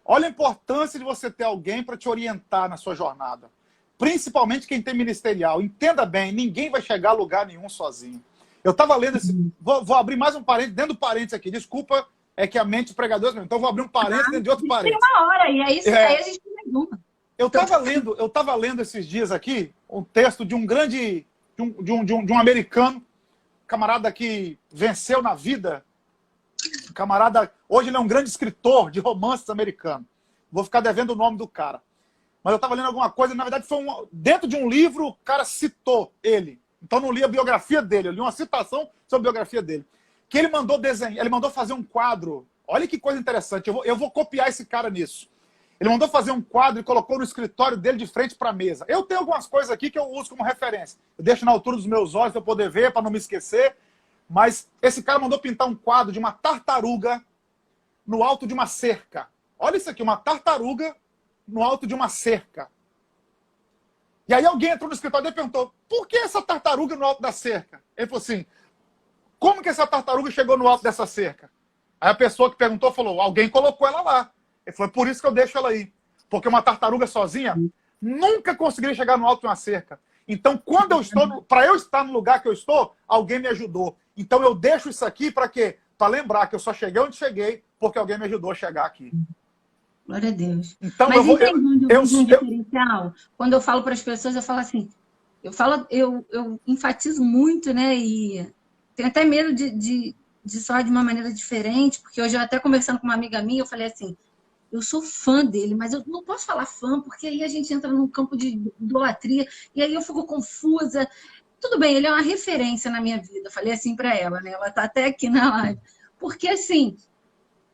Olha a importância de você ter alguém para te orientar na sua jornada. Principalmente quem tem ministerial. Entenda bem, ninguém vai chegar a lugar nenhum sozinho. Eu estava lendo esse... Vou abrir mais um parênteses, dentro do parênteses aqui. Desculpa, é que a mente do pregador... Então vou abrir um parênteses dentro de outro parênteses. Tem uma hora, e é isso aí a gente pergunta. Eu estava lendo esses dias aqui um texto de um grande... de um americano, camarada que venceu na vida. Camarada... Hoje ele é um grande escritor de romances americano. Vou ficar devendo o nome do cara. Mas eu estava lendo alguma coisa, na verdade foi dentro de um livro, o cara citou ele. Então não li a biografia dele, eu li uma citação sobre a biografia dele. Que ele mandou desenhar, ele mandou fazer um quadro. Olha que coisa interessante, eu vou copiar esse cara nisso. Ele mandou fazer um quadro e colocou no escritório dele de frente para a mesa. Eu tenho algumas coisas aqui que eu uso como referência. Eu deixo na altura dos meus olhos para eu poder ver, para não me esquecer. Mas esse cara mandou pintar um quadro de uma tartaruga no alto de uma cerca. Olha isso aqui, uma tartaruga no alto de uma cerca. E aí alguém entrou no escritório dele e perguntou: por que essa tartaruga no alto da cerca? Ele falou assim: como que essa tartaruga chegou no alto dessa cerca? Aí a pessoa que perguntou falou: alguém colocou ela lá. Ele falou: por isso que eu deixo ela aí. Porque uma tartaruga sozinha nunca conseguiria chegar no alto de uma cerca. Então, quando eu estou, para eu estar no lugar que eu estou, alguém me ajudou. Então eu deixo isso aqui para quê? Para lembrar que eu só cheguei onde cheguei porque alguém me ajudou a chegar aqui. Glória a Deus. Então, mas um diferencial? Quando eu falo para as pessoas, eu falo assim, eu enfatizo muito, né? E tenho até medo de falar de uma maneira diferente, porque hoje eu até conversando com uma amiga minha, eu falei assim, eu sou fã dele, mas eu não posso falar fã, porque aí a gente entra num campo de idolatria, e aí eu fico confusa. Tudo bem, ele é uma referência na minha vida. Eu falei assim para ela, né? Ela está até aqui na live. Porque, assim,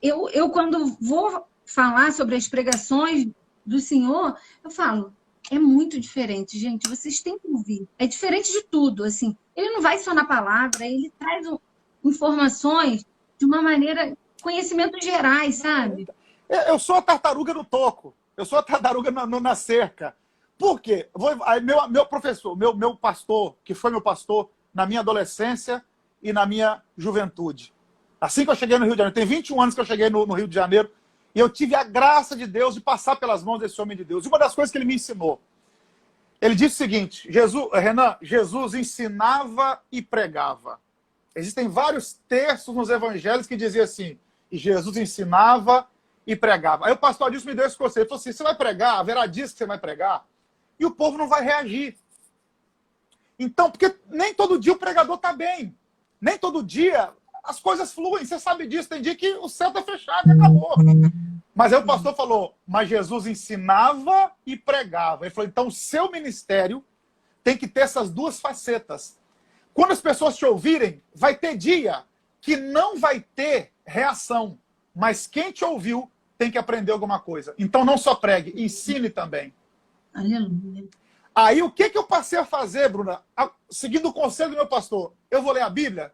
eu quando vou falar sobre as pregações do Senhor, eu falo, é muito diferente, gente. Vocês têm que ouvir. É diferente de tudo, assim. Ele não vai só na palavra, ele traz informações de uma maneira, conhecimentos gerais, sabe? Eu sou a tartaruga no toco. Eu sou a tartaruga na cerca. Por quê? Meu professor, meu pastor, que foi meu pastor na minha adolescência e na minha juventude. Assim que eu cheguei no Rio de Janeiro, tem 21 anos que eu cheguei no Rio de Janeiro, e eu tive a graça de Deus de passar pelas mãos desse homem de Deus. E uma das coisas que ele me ensinou, ele disse o seguinte: Jesus ensinava e pregava. Existem vários textos nos evangelhos que diziam assim, e Jesus ensinava e pregava. Aí o pastor Adilson me deu esse conselho. Ele falou assim: você vai pregar, haverá dias que você vai pregar, e o povo não vai reagir. Então, porque nem todo dia o pregador está bem. Nem todo dia as coisas fluem. Você sabe disso. Tem dia que o céu está fechado e acabou. Mas aí o pastor falou, mas Jesus ensinava e pregava. Ele falou, então o seu ministério tem que ter essas duas facetas. Quando as pessoas te ouvirem, vai ter dia que não vai ter reação. Mas quem te ouviu tem que aprender alguma coisa. Então não só pregue, ensine também. Aleluia. Aí o que eu passei a fazer, Bruna? Seguindo o conselho do meu pastor, eu vou ler a Bíblia.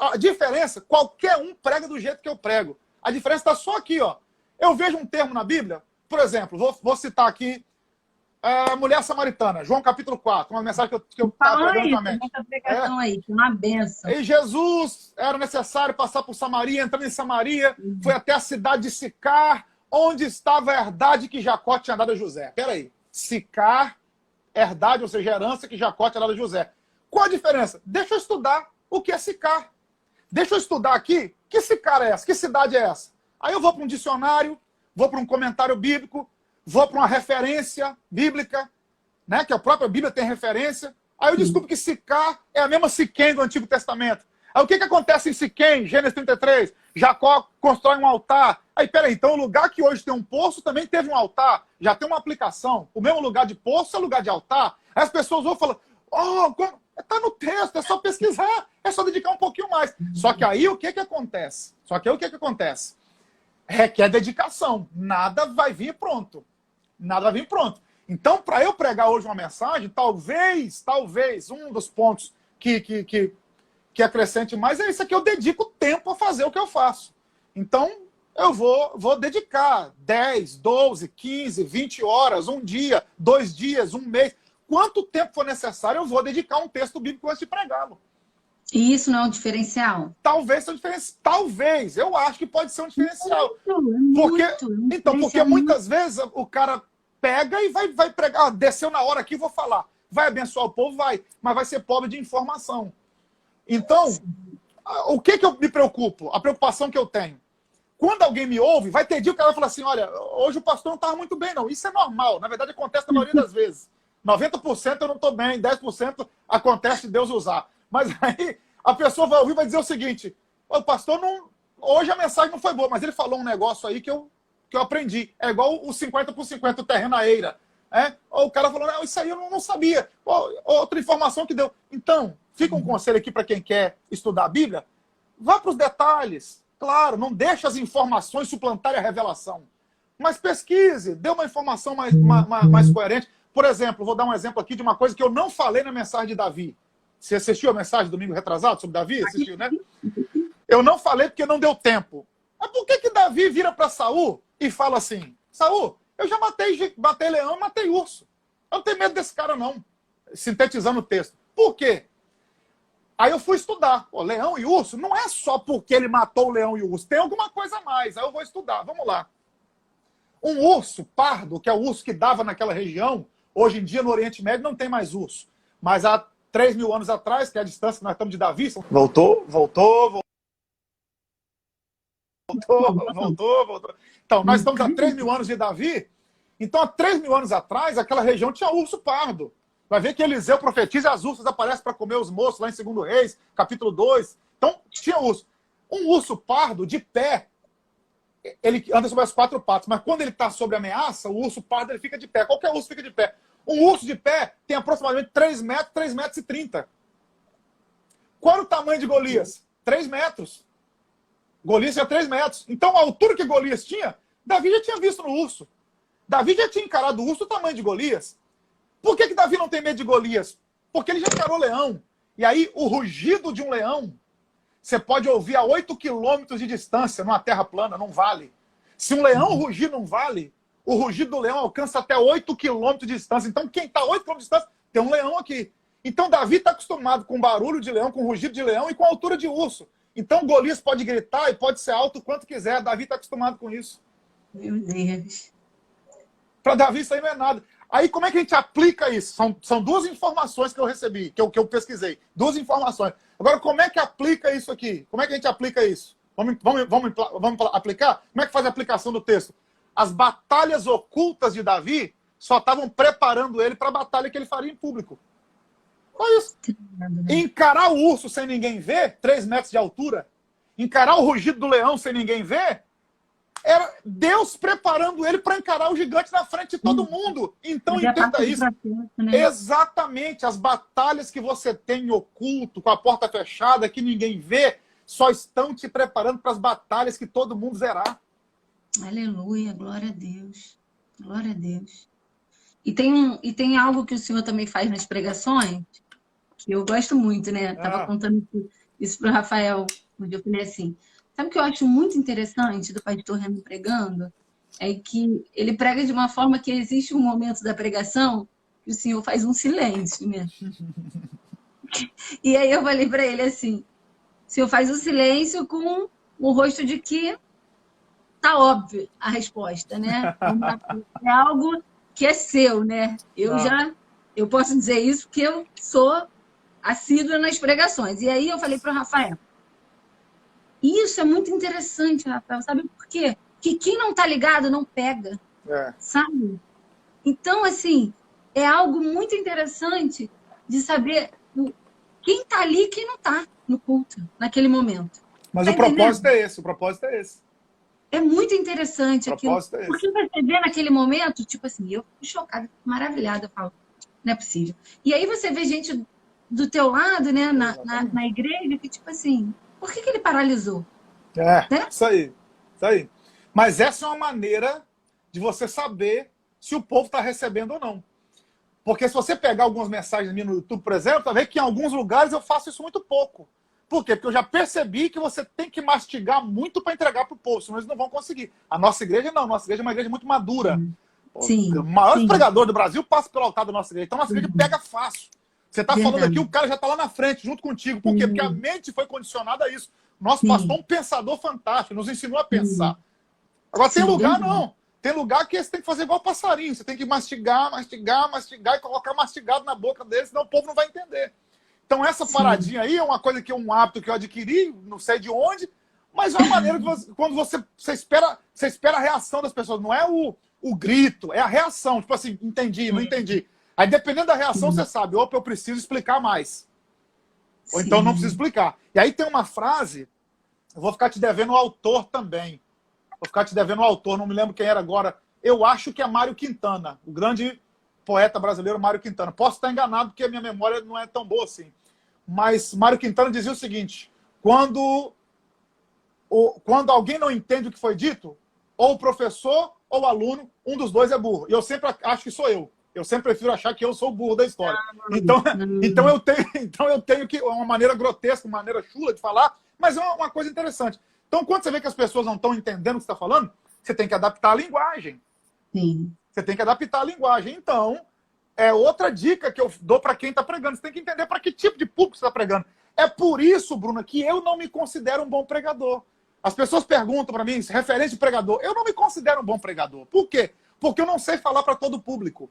A diferença, qualquer um prega do jeito que eu prego. A diferença está só aqui, ó. Eu vejo um termo na Bíblia, por exemplo, vou citar aqui a mulher samaritana, João capítulo 4, uma mensagem que eu estava pregando ultimamente. Essa pregação aí, uma benção. E Jesus, era necessário passar por Samaria, entrando em Samaria, foi até a cidade de Sicar, onde estava a herdade que Jacó tinha dado a José. Peraí, Sicar, herdade, ou seja, herança que Jacó tinha dado a José. Qual a diferença? Deixa eu estudar o que é Sicar. Deixa eu estudar aqui, que Sicar é essa? Que cidade é essa? Aí eu vou para um dicionário, vou para um comentário bíblico, vou para uma referência bíblica, né, que a própria Bíblia tem referência. Aí eu descubro que Sicar é a mesma Siquém do Antigo Testamento. Aí o que acontece em Siquém, Gênesis 33? Jacó constrói um altar. Aí, peraí, então o lugar que hoje tem um poço também teve um altar. Já tem uma aplicação. O mesmo lugar de poço é lugar de altar. Aí as pessoas vão falar, tá no texto, é só pesquisar, é só dedicar um pouquinho mais. Só que aí o que acontece? Requer dedicação. Nada vai vir pronto. Nada vai vir pronto. Então, para eu pregar hoje uma mensagem, talvez, um dos pontos que acrescente mais é isso aqui, eu dedico tempo a fazer o que eu faço. Então, eu vou dedicar 10, 12, 15, 20 horas, um dia, 2 dias, um mês. Quanto tempo for necessário, eu vou dedicar um texto bíblico antes de pregá-lo. E isso não é um diferencial? Talvez seja um diferencial. Talvez. Eu acho que pode ser um diferencial. Porque muitas vezes o cara pega e vai pregar. Desceu na hora aqui, vou falar. Vai abençoar o povo? Vai. Mas vai ser pobre de informação. Então, o que eu me preocupo? A preocupação que eu tenho. Quando alguém me ouve, vai ter dia que o cara vai falar assim, olha, hoje o pastor não estava muito bem, não. Isso é normal. Na verdade, acontece na maioria das vezes. 90% eu não estou bem, 10% acontece de Deus usar. Mas aí a pessoa vai ouvir e vai dizer o seguinte, o pastor não... Hoje a mensagem não foi boa, mas ele falou um negócio aí que eu aprendi. É igual o 50/50, o terreno à eira. O cara falou, não, isso aí eu não sabia. Outra informação que deu. Então, fica um conselho aqui para quem quer estudar a Bíblia. Vá para os detalhes. Claro, não deixe as informações suplantarem a revelação. Mas pesquise, dê uma informação mais coerente. Por exemplo, vou dar um exemplo aqui de uma coisa que eu não falei na mensagem de Davi. Você assistiu a mensagem domingo retrasado sobre Davi? Assistiu, né? Eu não falei porque não deu tempo. Mas por que Davi vira para Saul e fala assim, Saul, eu já matei leão, matei urso. Eu não tenho medo desse cara, não. Sintetizando o texto. Por quê? Aí eu fui estudar. Leão e urso não é só porque ele matou o leão e o urso. Tem alguma coisa a mais. Aí eu vou estudar. Vamos lá. Um urso pardo, que é o urso que dava naquela região, hoje em dia no Oriente Médio não tem mais urso. Mas há 3.000 anos atrás, que é a distância que nós estamos de Davi... Voltou. Então, nós estamos há 3.000 anos de Davi. Então, há 3.000 anos atrás, aquela região tinha urso pardo. Vai ver que Eliseu profetiza e as ursas aparecem para comer os moços lá em 2 Reis, capítulo 2. Então, tinha urso. Um urso pardo, de pé, ele anda sobre as 4 patas, mas quando ele está sob ameaça, o urso pardo ele fica de pé. Qualquer urso fica de pé. Um urso de pé tem aproximadamente 3 metros, 3,30 metros. Qual era o tamanho de Golias? 3 metros. Golias tinha 3 metros. Então, a altura que Golias tinha, Davi já tinha visto no urso. Davi já tinha encarado o urso do tamanho de Golias. Por que Davi não tem medo de Golias? Porque ele já encarou leão. E aí, o rugido de um leão, você pode ouvir a 8 quilômetros de distância, numa terra plana, num vale. Se um leão rugir num vale, o rugido do leão alcança até 8 quilômetros de distância. Então, quem está a 8 quilômetros de distância, tem um leão aqui. Então, Davi está acostumado com barulho de leão, com rugido de leão e com altura de urso. Então, Golias pode gritar e pode ser alto quanto quiser. Davi está acostumado com isso. Meu Deus. Para Davi, isso aí não é nada. Aí, como é que a gente aplica isso? São 2 informações que eu recebi, que eu pesquisei. 2 informações. Agora, como é que aplica isso aqui? Como é que a gente aplica isso? Vamos aplicar? Como é que faz a aplicação do texto? As batalhas ocultas de Davi só estavam preparando ele para a batalha que ele faria em público. Só isso. Encarar o urso sem ninguém ver, 3 metros de altura, encarar o rugido do leão sem ninguém ver, era Deus preparando ele para encarar o gigante na frente de todo mundo. Então, entenda isso. Né? Exatamente. As batalhas que você tem oculto, com a porta fechada, que ninguém vê, só estão te preparando para as batalhas que todo mundo verá. Aleluia, glória a Deus. Glória a Deus. E tem algo que o senhor também faz nas pregações, que eu gosto muito, né? Estava contando isso para o Rafael, onde eu falei assim, sabe o que eu acho muito interessante do pastor Remy pregando? É que ele prega de uma forma que existe um momento da pregação que o senhor faz um silêncio, né? E aí eu falei para ele assim, o senhor faz um silêncio com o rosto de que tá óbvio a resposta, né? É algo que é seu, né? Eu posso dizer isso porque eu sou assídua nas pregações. E aí eu falei para o Rafael, isso é muito interessante, Rafael, sabe por quê? Que quem não tá ligado não pega, sabe? Então, assim, é algo muito interessante de saber quem tá ali e quem não tá, no culto, naquele momento. Mas Tá o propósito entendendo? é esse, o propósito é esse. É muito interessante O aquilo. propósito é esse. Porque você vê naquele momento, tipo assim, eu fico chocada, maravilhada, eu falo, não é possível. E aí você vê gente do teu lado, né, na igreja, que tipo assim, por que ele paralisou? Né? Isso aí. Isso aí. Mas essa é uma maneira de você saber se o povo está recebendo ou não. Porque se você pegar algumas mensagens minhas no YouTube, por exemplo, vai ver que em alguns lugares eu faço isso muito pouco. Por quê? Porque eu já percebi que você tem que mastigar muito para entregar para o povo, senão eles não vão conseguir. A nossa igreja não, a nossa igreja é uma igreja muito madura. Sim, O maior sim. pregador do Brasil passa pelo altar da nossa igreja. Então a nossa igreja pega fácil. Você está falando aqui, Verdade. o cara já está lá na frente, junto contigo. Por quê? Porque a mente foi condicionada a isso. Nosso pastor é um Sim, pensador fantástico, nos ensinou a sim, pensar. Agora tem sim, lugar, verdade. não. Tem lugar que você tem que fazer igual passarinho. Você tem que mastigar, mastigar, mastigar e colocar mastigado na boca deles, senão o povo não vai entender. Então essa Sim, paradinha aí é uma coisa que é um hábito que eu adquiri, não sei de onde, mas é uma maneira que você, quando você espera a reação das pessoas, não é o grito, é a reação. Tipo assim, entendi, não entendi. Aí dependendo da reação, você sim, sabe, opa, eu preciso explicar mais. Ou então não preciso sim. explicar. E aí tem uma frase, eu vou ficar te devendo o autor também. Vou ficar te devendo o autor, não me lembro quem era agora. Eu acho que é Mário Quintana, o grande poeta brasileiro Mário Quintana. Posso estar enganado, porque a minha memória não é tão boa assim. Mas Mário Quintana dizia o seguinte: quando alguém não entende o que foi dito, ou o professor ou o aluno, um dos dois é burro. E eu sempre acho que sou eu. Eu sempre prefiro achar que eu sou o burro da história. Então, então, Não, eu tenho que uma maneira grotesca, uma maneira chula de falar, mas é uma coisa interessante. Então, quando você vê que as pessoas não estão entendendo o que você está falando, você tem que adaptar a linguagem. sim, Você tem que adaptar a linguagem. Então, é outra dica que eu dou para quem está pregando. Você tem que entender para que tipo de público você está pregando. É por isso, Bruna, que eu não me considero um bom pregador. As pessoas perguntam para mim, referente de pregador, eu não me considero um bom pregador. Por quê? Porque eu não sei falar para todo o público.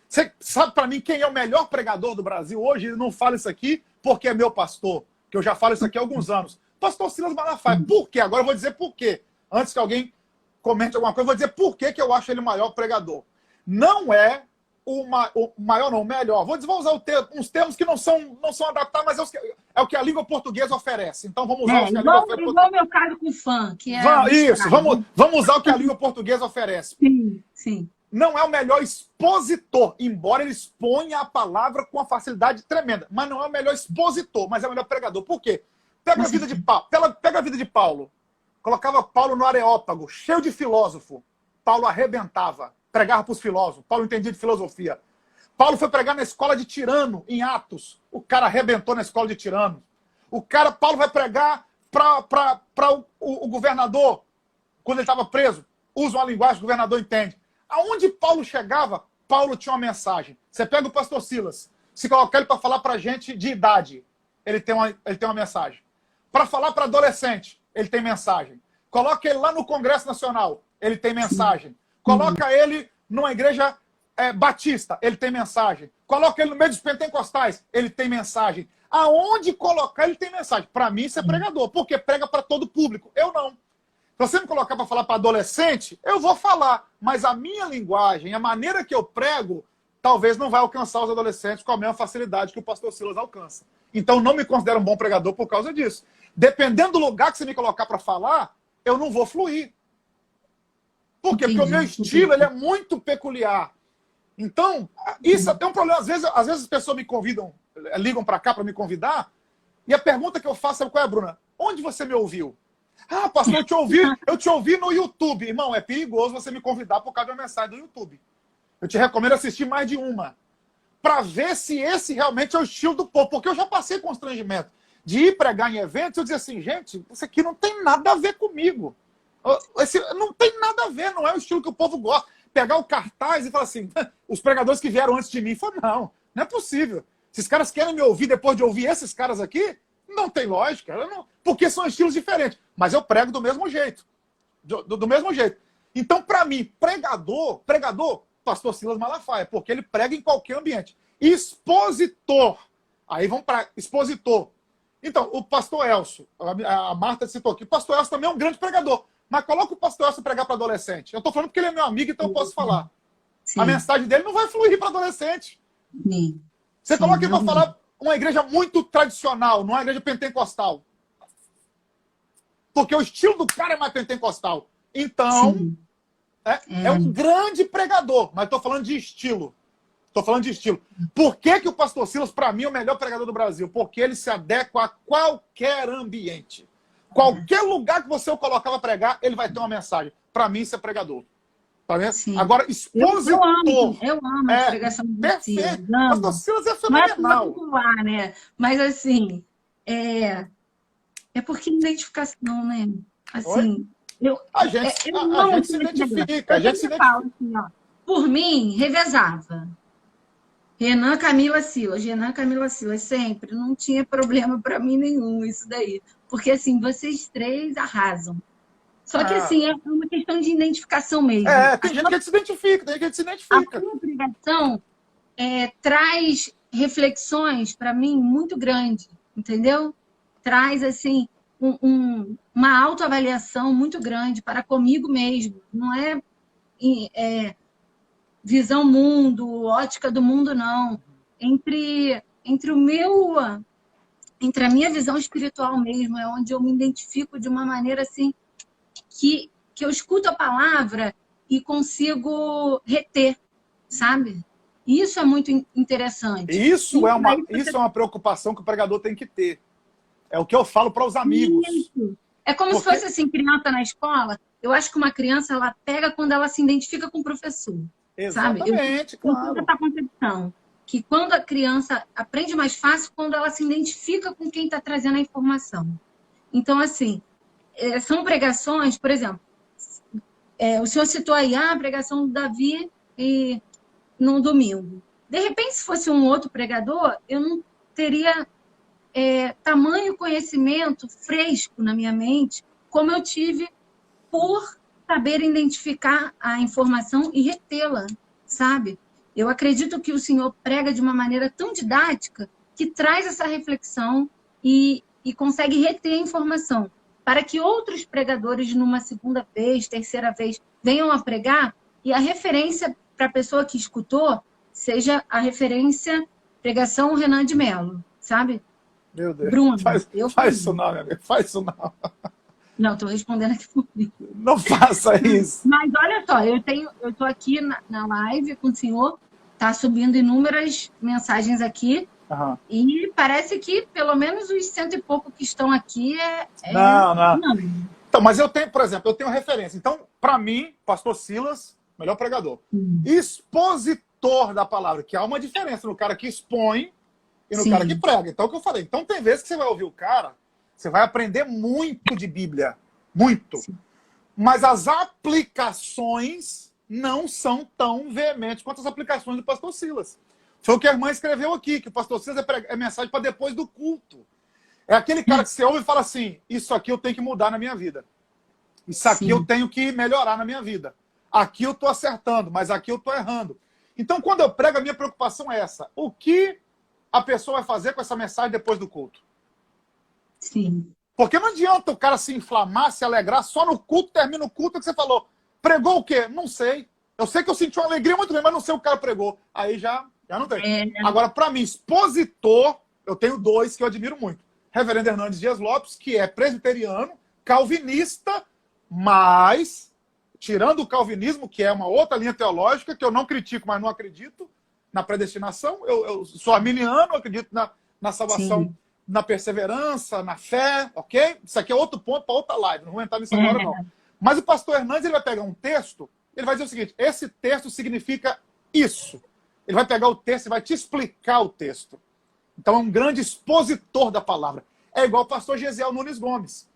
Você sabe para mim quem é o melhor pregador do Brasil hoje? Eu não falo isso aqui porque é meu pastor, que eu já falo isso aqui há alguns anos. Pastor Silas Malafaia. Por quê? Agora eu vou dizer por quê. Antes que alguém comente alguma coisa, eu vou dizer por quê que eu acho ele o maior pregador. Não é o maior, não, o melhor. Vou usar uns termos que não são adaptados, mas é o que a língua portuguesa oferece. Então vamos usar os que a língua igual meu caso com fã, que é Isso, misturado. vamos usar o que a língua portuguesa oferece. Sim, sim. Não é o melhor expositor, embora ele exponha a palavra com uma facilidade tremenda. Mas não é o melhor expositor, mas é o melhor pregador. Por quê? Pega a vida de Paulo. Pega a vida de Paulo. Colocava Paulo no Areópago, cheio de filósofo. Paulo arrebentava, pregava para os filósofos. Paulo entendia de filosofia. Paulo foi pregar na escola de Tirano, em Atos. O cara arrebentou na escola de Tirano. Paulo vai pregar para o governador, quando ele estava preso. Usa uma linguagem que o governador entende. Aonde Paulo chegava, Paulo tinha uma mensagem. Você pega o pastor Silas, se colocar ele para falar para gente de idade, ele tem uma mensagem. Para falar para adolescente, ele tem mensagem. Coloca ele lá no Congresso Nacional, ele tem mensagem. Coloca ele numa igreja batista, ele tem mensagem. Coloca ele no meio dos pentecostais, ele tem mensagem. Aonde colocar, ele tem mensagem. Para mim, isso é pregador, porque prega para todo público. Eu não. Se você me colocar para falar para adolescente, eu vou falar. Mas a minha linguagem, a maneira que eu prego, talvez não vai alcançar os adolescentes com a mesma facilidade que o pastor Silas alcança. Então, não me considero um bom pregador por causa disso. Dependendo do lugar que você me colocar para falar, eu não vou fluir. Por quê? Porque o meu estilo ele é muito peculiar. Então, isso é um problema. Às vezes as pessoas me convidam, ligam para cá para me convidar, e a pergunta que eu faço é qual é, Bruna? Onde você me ouviu? Ah, pastor, eu te ouvi no YouTube. Irmão, é perigoso você me convidar por causa de uma mensagem do YouTube. Eu te recomendo assistir mais de uma. Para ver se esse realmente é o estilo do povo. Porque eu já passei constrangimento de ir pregar em eventos e eu dizer assim, gente, isso aqui não tem nada a ver comigo. Não tem nada a ver, não é o estilo que o povo gosta. Pegar o cartaz e falar assim, os pregadores que vieram antes de mim, não é possível. Esses caras querem me ouvir depois de ouvir esses caras aqui? Não tem lógica, porque são estilos diferentes. Mas eu prego do mesmo jeito. Do mesmo jeito. Então, para mim, pregador, pastor Silas Malafaia, porque ele prega em qualquer ambiente. Expositor. Aí vamos para expositor. Então, o pastor Elcio, a Marta citou aqui, o pastor Elcio também é um grande pregador. Mas coloca o pastor Elcio pregar para adolescente. Eu estou falando porque ele é meu amigo, então eu posso falar. Sim. A mensagem dele não vai fluir para adolescente. Sim. Você coloca ele para falar uma igreja muito tradicional, não é uma igreja pentecostal. Porque o estilo do cara é mais pentecostal. Então, é um grande pregador, mas estou falando de estilo. Estou falando de estilo. Por que, que o pastor Silas, para mim, é o melhor pregador do Brasil? Porque ele se adequa a qualquer ambiente. Qualquer lugar que você o colocar para pregar, ele vai ter uma mensagem. Para mim, isso é pregador. Tá vendo? Agora, expositor. Eu amo a pregação do perfeito. Silas. Pastor Silas é Não é fenomenal. popular, né? Mas, assim, é porque identificação, né? Assim, a gente se identifica. A gente se identifica. Assim, ó, por mim, revezava. Renan, Camila, Silas. Renan, Camila, Silas. Sempre. Não tinha problema para mim nenhum isso daí. Porque, assim, vocês três arrasam. Só que, assim, é uma questão de identificação mesmo. Tem gente que se identifica, A sua pregação traz reflexões, para mim, muito grandes, entendeu? Traz, assim, uma autoavaliação muito grande para comigo mesmo. Não é visão mundo, ótica do mundo, não. Entre a minha visão espiritual mesmo, é onde eu me identifico de uma maneira assim que eu escuto a palavra e consigo reter, sabe? Isso é muito interessante. Isso é uma preocupação que o pregador tem que ter. É o que eu falo para os amigos. Isso. É como se fosse assim, criança na escola. Eu acho que uma criança, ela pega quando ela se identifica com o professor. Exatamente, sabe? Claro. Eu tenho essa concepção. Que quando a criança aprende mais fácil, quando ela se identifica com quem está trazendo a informação. Então, assim, são pregações, por exemplo, o senhor citou aí a pregação do Davi no domingo. De repente, se fosse um outro pregador, eu não teria tamanho conhecimento fresco na minha mente, como eu tive por saber identificar a informação e retê-la, sabe? Eu acredito que o Senhor prega de uma maneira tão didática que traz essa reflexão e consegue reter a informação, para que outros pregadores, numa segunda vez, terceira vez, venham a pregar e a referência para a pessoa que escutou seja a referência pregação Renan de Mello, sabe? Meu Deus. Bruno, faz isso não, meu amigo. Faz isso não. Não, estou respondendo aqui por mim. Não faça isso. Mas olha só, eu estou aqui na live com o senhor, está subindo inúmeras mensagens aqui, e parece que pelo menos os 100 e pouco que estão aqui Não. Então, mas eu tenho, por exemplo, eu tenho referência. Então, para mim, pastor Silas, melhor pregador. Expositor da palavra, que há uma diferença no cara que expõe e no cara que prega. Então, é o que eu falei. Então, tem vezes que você vai ouvir o cara, você vai aprender muito de Bíblia. Muito. Sim. Mas as aplicações não são tão veementes quanto as aplicações do pastor Silas. Foi o que a irmã escreveu aqui, que o pastor Silas é mensagem para depois do culto. É aquele cara que você ouve e fala assim, isso aqui eu tenho que mudar na minha vida. Isso aqui eu tenho que melhorar na minha vida. Aqui eu estou acertando, mas aqui eu estou errando. Então, quando eu prego, a minha preocupação é essa. O que a pessoa vai fazer com essa mensagem depois do culto? Sim. Porque não adianta o cara se inflamar, se alegrar, só no culto, termina o culto que você falou. Pregou o quê? Não sei. Eu sei que eu senti uma alegria muito grande, mas não sei o que o cara pregou. Aí já não tem. Agora, para mim, expositor, eu tenho dois que eu admiro muito. Reverendo Hernandes Dias Lopes, que é presbiteriano, calvinista, mas, tirando o calvinismo, que é uma outra linha teológica, que eu não critico, mas não acredito na predestinação. Eu sou arminiano, acredito na salvação, na perseverança, na fé, ok? Isso aqui é outro ponto para outra live, não vou entrar nisso agora, não. Mas o pastor Hernandes, ele vai pegar um texto, ele vai dizer o seguinte, esse texto significa isso. Ele vai pegar o texto e vai te explicar o texto. Então é um grande expositor da palavra. É igual o pastor Gesiel Nunes Gomes.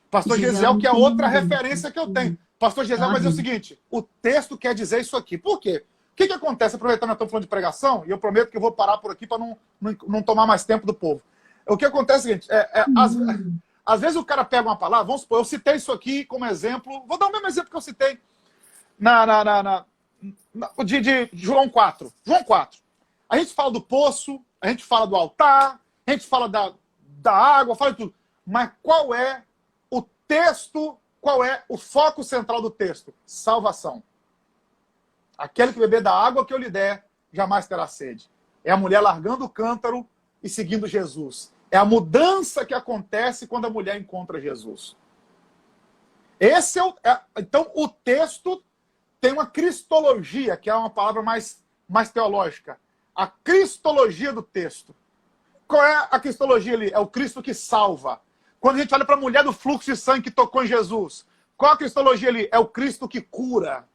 Pastor Gesiel, que é outra referência que eu tenho. Pastor Gesiel vai dizer o seguinte, o texto quer dizer isso aqui. Por quê? O que acontece? Aproveitando que eu estou falando de pregação, e eu prometo que eu vou parar por aqui para não tomar mais tempo do povo. O que acontece é o seguinte, às vezes o cara pega uma palavra, vamos supor, eu citei isso aqui como exemplo, vou dar o mesmo exemplo que eu citei de João 4. João 4. A gente fala do poço, a gente fala do altar, a gente fala da água, fala de tudo. Mas qual é o texto, qual é o foco central do texto? Salvação. Aquele que beber da água que eu lhe der, jamais terá sede. É a mulher largando o cântaro e seguindo Jesus. É a mudança que acontece quando a mulher encontra Jesus. Então, o texto tem uma cristologia, que é uma palavra mais teológica. A cristologia do texto. Qual é a cristologia ali? É o Cristo que salva. Quando a gente olha para a mulher do fluxo de sangue que tocou em Jesus, qual a cristologia ali? É o Cristo que cura.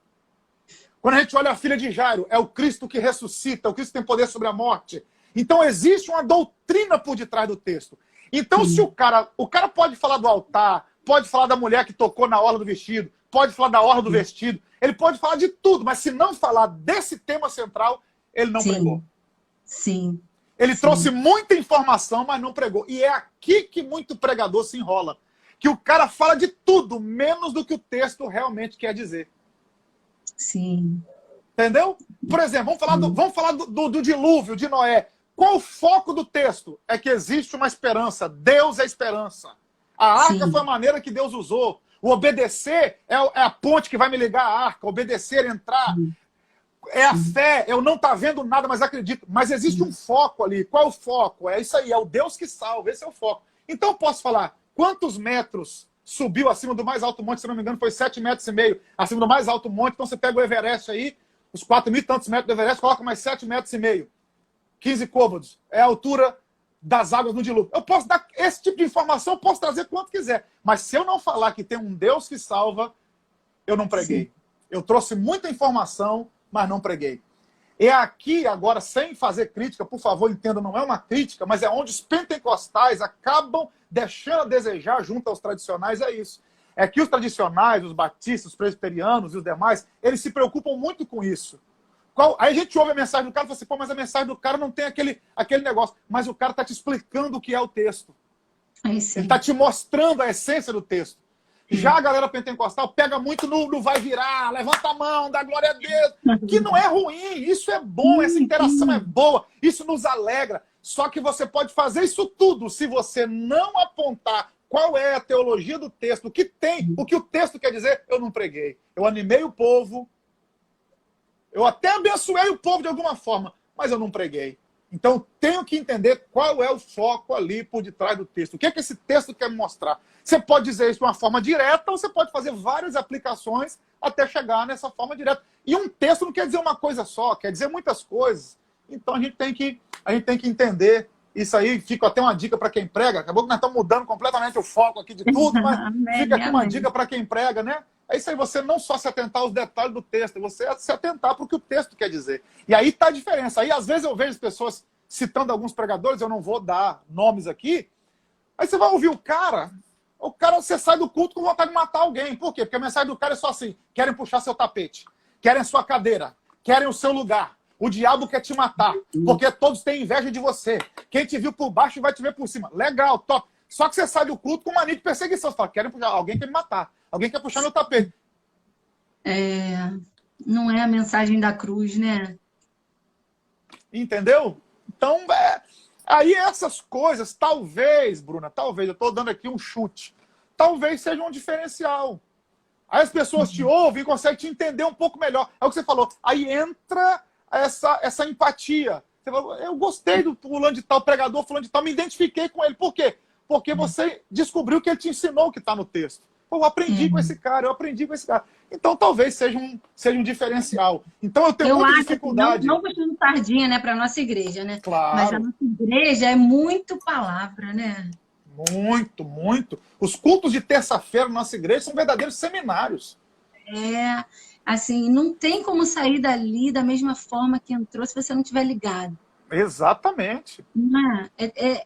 Quando a gente olha a filha de Jairo, é o Cristo que ressuscita, o Cristo que tem poder sobre a morte. Então existe uma doutrina por detrás do texto. Então se o cara pode falar do altar, pode falar da mulher que tocou na orla do vestido, pode falar da orla do vestido, ele pode falar de tudo, mas se não falar desse tema central, ele não pregou. Sim. Ele trouxe muita informação, mas não pregou. E é aqui que muito pregador se enrola. Que o cara fala de tudo, menos do que o texto realmente quer dizer. Sim. Entendeu? Por exemplo, vamos falar do dilúvio de Noé. Qual o foco do texto? É que existe uma esperança. Deus é esperança. A arca foi a maneira que Deus usou. O obedecer é a ponte que vai me ligar à arca. Obedecer, entrar. É a fé. Eu não estou vendo nada, mas acredito. Mas existe um foco ali. Qual é o foco? É isso aí. É o Deus que salva. Esse é o foco. Então eu posso falar quantos metros subiu acima do mais alto monte, se não me engano, foi 7,5 metros acima do mais alto monte. Então você pega o Everest aí, os 4.000 e tantos metros do Everest, coloca mais 7,5 metros, 15 côvados. É a altura das águas no dilúvio. Eu posso dar esse tipo de informação, eu posso trazer quanto quiser. Mas se eu não falar que tem um Deus que salva, eu não preguei. Sim. Eu trouxe muita informação, mas não preguei. E aqui, agora, sem fazer crítica, por favor, entenda, não é uma crítica, mas é onde os pentecostais acabam deixando a desejar junto aos tradicionais, é isso. É que os tradicionais, os batistas, os presbiterianos e os demais, eles se preocupam muito com isso. Aí a gente ouve a mensagem do cara e fala assim, pô, mas a mensagem do cara não tem aquele negócio. Mas o cara está te explicando o que é o texto. Ele está te mostrando a essência do texto. Já a galera pentecostal pega muito no vai virar, levanta a mão, dá glória a Deus, que não é ruim, isso é bom, essa interação é boa, isso nos alegra. Só que você pode fazer isso tudo se você não apontar qual é a teologia do texto, o que tem, o que o texto quer dizer. Eu não preguei, eu animei o povo, eu até abençoei o povo de alguma forma, mas eu não preguei. Então, tenho que entender qual é o foco ali por detrás do texto. O que é que esse texto quer me mostrar? Você pode dizer isso de uma forma direta ou você pode fazer várias aplicações até chegar nessa forma direta. E um texto não quer dizer uma coisa só, quer dizer muitas coisas. Então, a gente tem que entender isso aí. Fica até uma dica para quem prega. Acabou que nós estamos mudando completamente o foco aqui de tudo, mas fica aqui uma dica para quem prega, né? É isso aí, você não só se atentar aos detalhes do texto, você se atentar para o que o texto quer dizer. E aí está a diferença. Aí, às vezes, eu vejo as pessoas citando alguns pregadores, eu não vou dar nomes aqui, aí você vai ouvir o cara, você sai do culto com vontade de matar alguém. Por quê? Porque a mensagem do cara é só assim, querem puxar seu tapete, querem sua cadeira, querem o seu lugar. O diabo quer te matar, porque todos têm inveja de você. Quem te viu por baixo vai te ver por cima. Legal, top. Só que você sai do culto com mania de perseguição. Você fala, querem puxar, alguém quer me matar. Alguém quer puxar meu tapete. Não é a mensagem da cruz, né? Entendeu? Então, aí essas coisas, talvez, Bruna, talvez, eu estou dando aqui um chute, talvez seja um diferencial. Aí as pessoas te ouvem e conseguem te entender um pouco melhor. É o que você falou. Aí entra essa empatia. Você falou, eu gostei do fulano de tal, pregador fulano de tal, me identifiquei com ele. Por quê? Porque você descobriu que ele te ensinou o que está no texto. Eu aprendi com esse cara, eu aprendi com esse cara. Então, talvez seja um diferencial. Então, eu tenho muita dificuldade. Não puxando sardinha, né, para a nossa igreja, né? Claro. Mas a nossa igreja é muito palavra, né? Muito, muito. Os cultos de terça-feira na nossa igreja são verdadeiros seminários. Assim, não tem como sair dali da mesma forma que entrou se você não estiver ligado. Exatamente.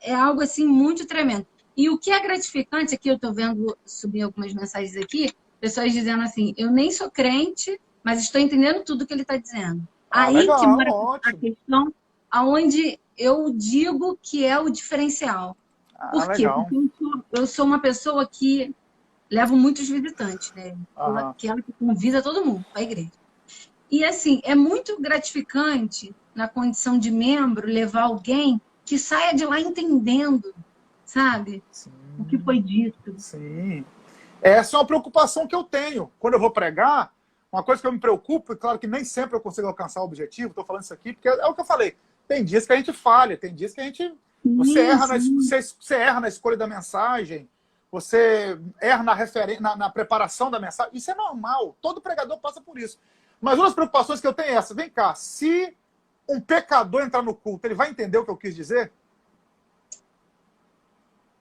É algo, assim, muito tremendo. E o que é gratificante, aqui eu estou vendo subir algumas mensagens aqui, pessoas dizendo assim, eu nem sou crente, mas estou entendendo tudo que ele está dizendo. Aí legal, que mora ótimo. a questão, aonde eu digo que é o diferencial. Por quê? Legal. Porque eu sou uma pessoa que levo muitos visitantes, né? Aquela que convida todo mundo para a igreja. E assim, é muito gratificante, na condição de membro, levar alguém que saia de lá entendendo, sabe? Sim. O que foi dito. Sim. Essa é uma preocupação que eu tenho. Quando eu vou pregar, uma coisa que eu me preocupo, e claro que nem sempre eu consigo alcançar o objetivo, estou falando isso aqui, porque é o que eu falei. Tem dias que a gente falha, tem dias que a gente Você erra, sim. você erra na escolha da mensagem, você erra na preparação da mensagem. Isso é normal, todo pregador passa por isso. Mas uma das preocupações que eu tenho é essa. Vem cá, se um pecador entrar no culto, ele vai entender o que eu quis dizer?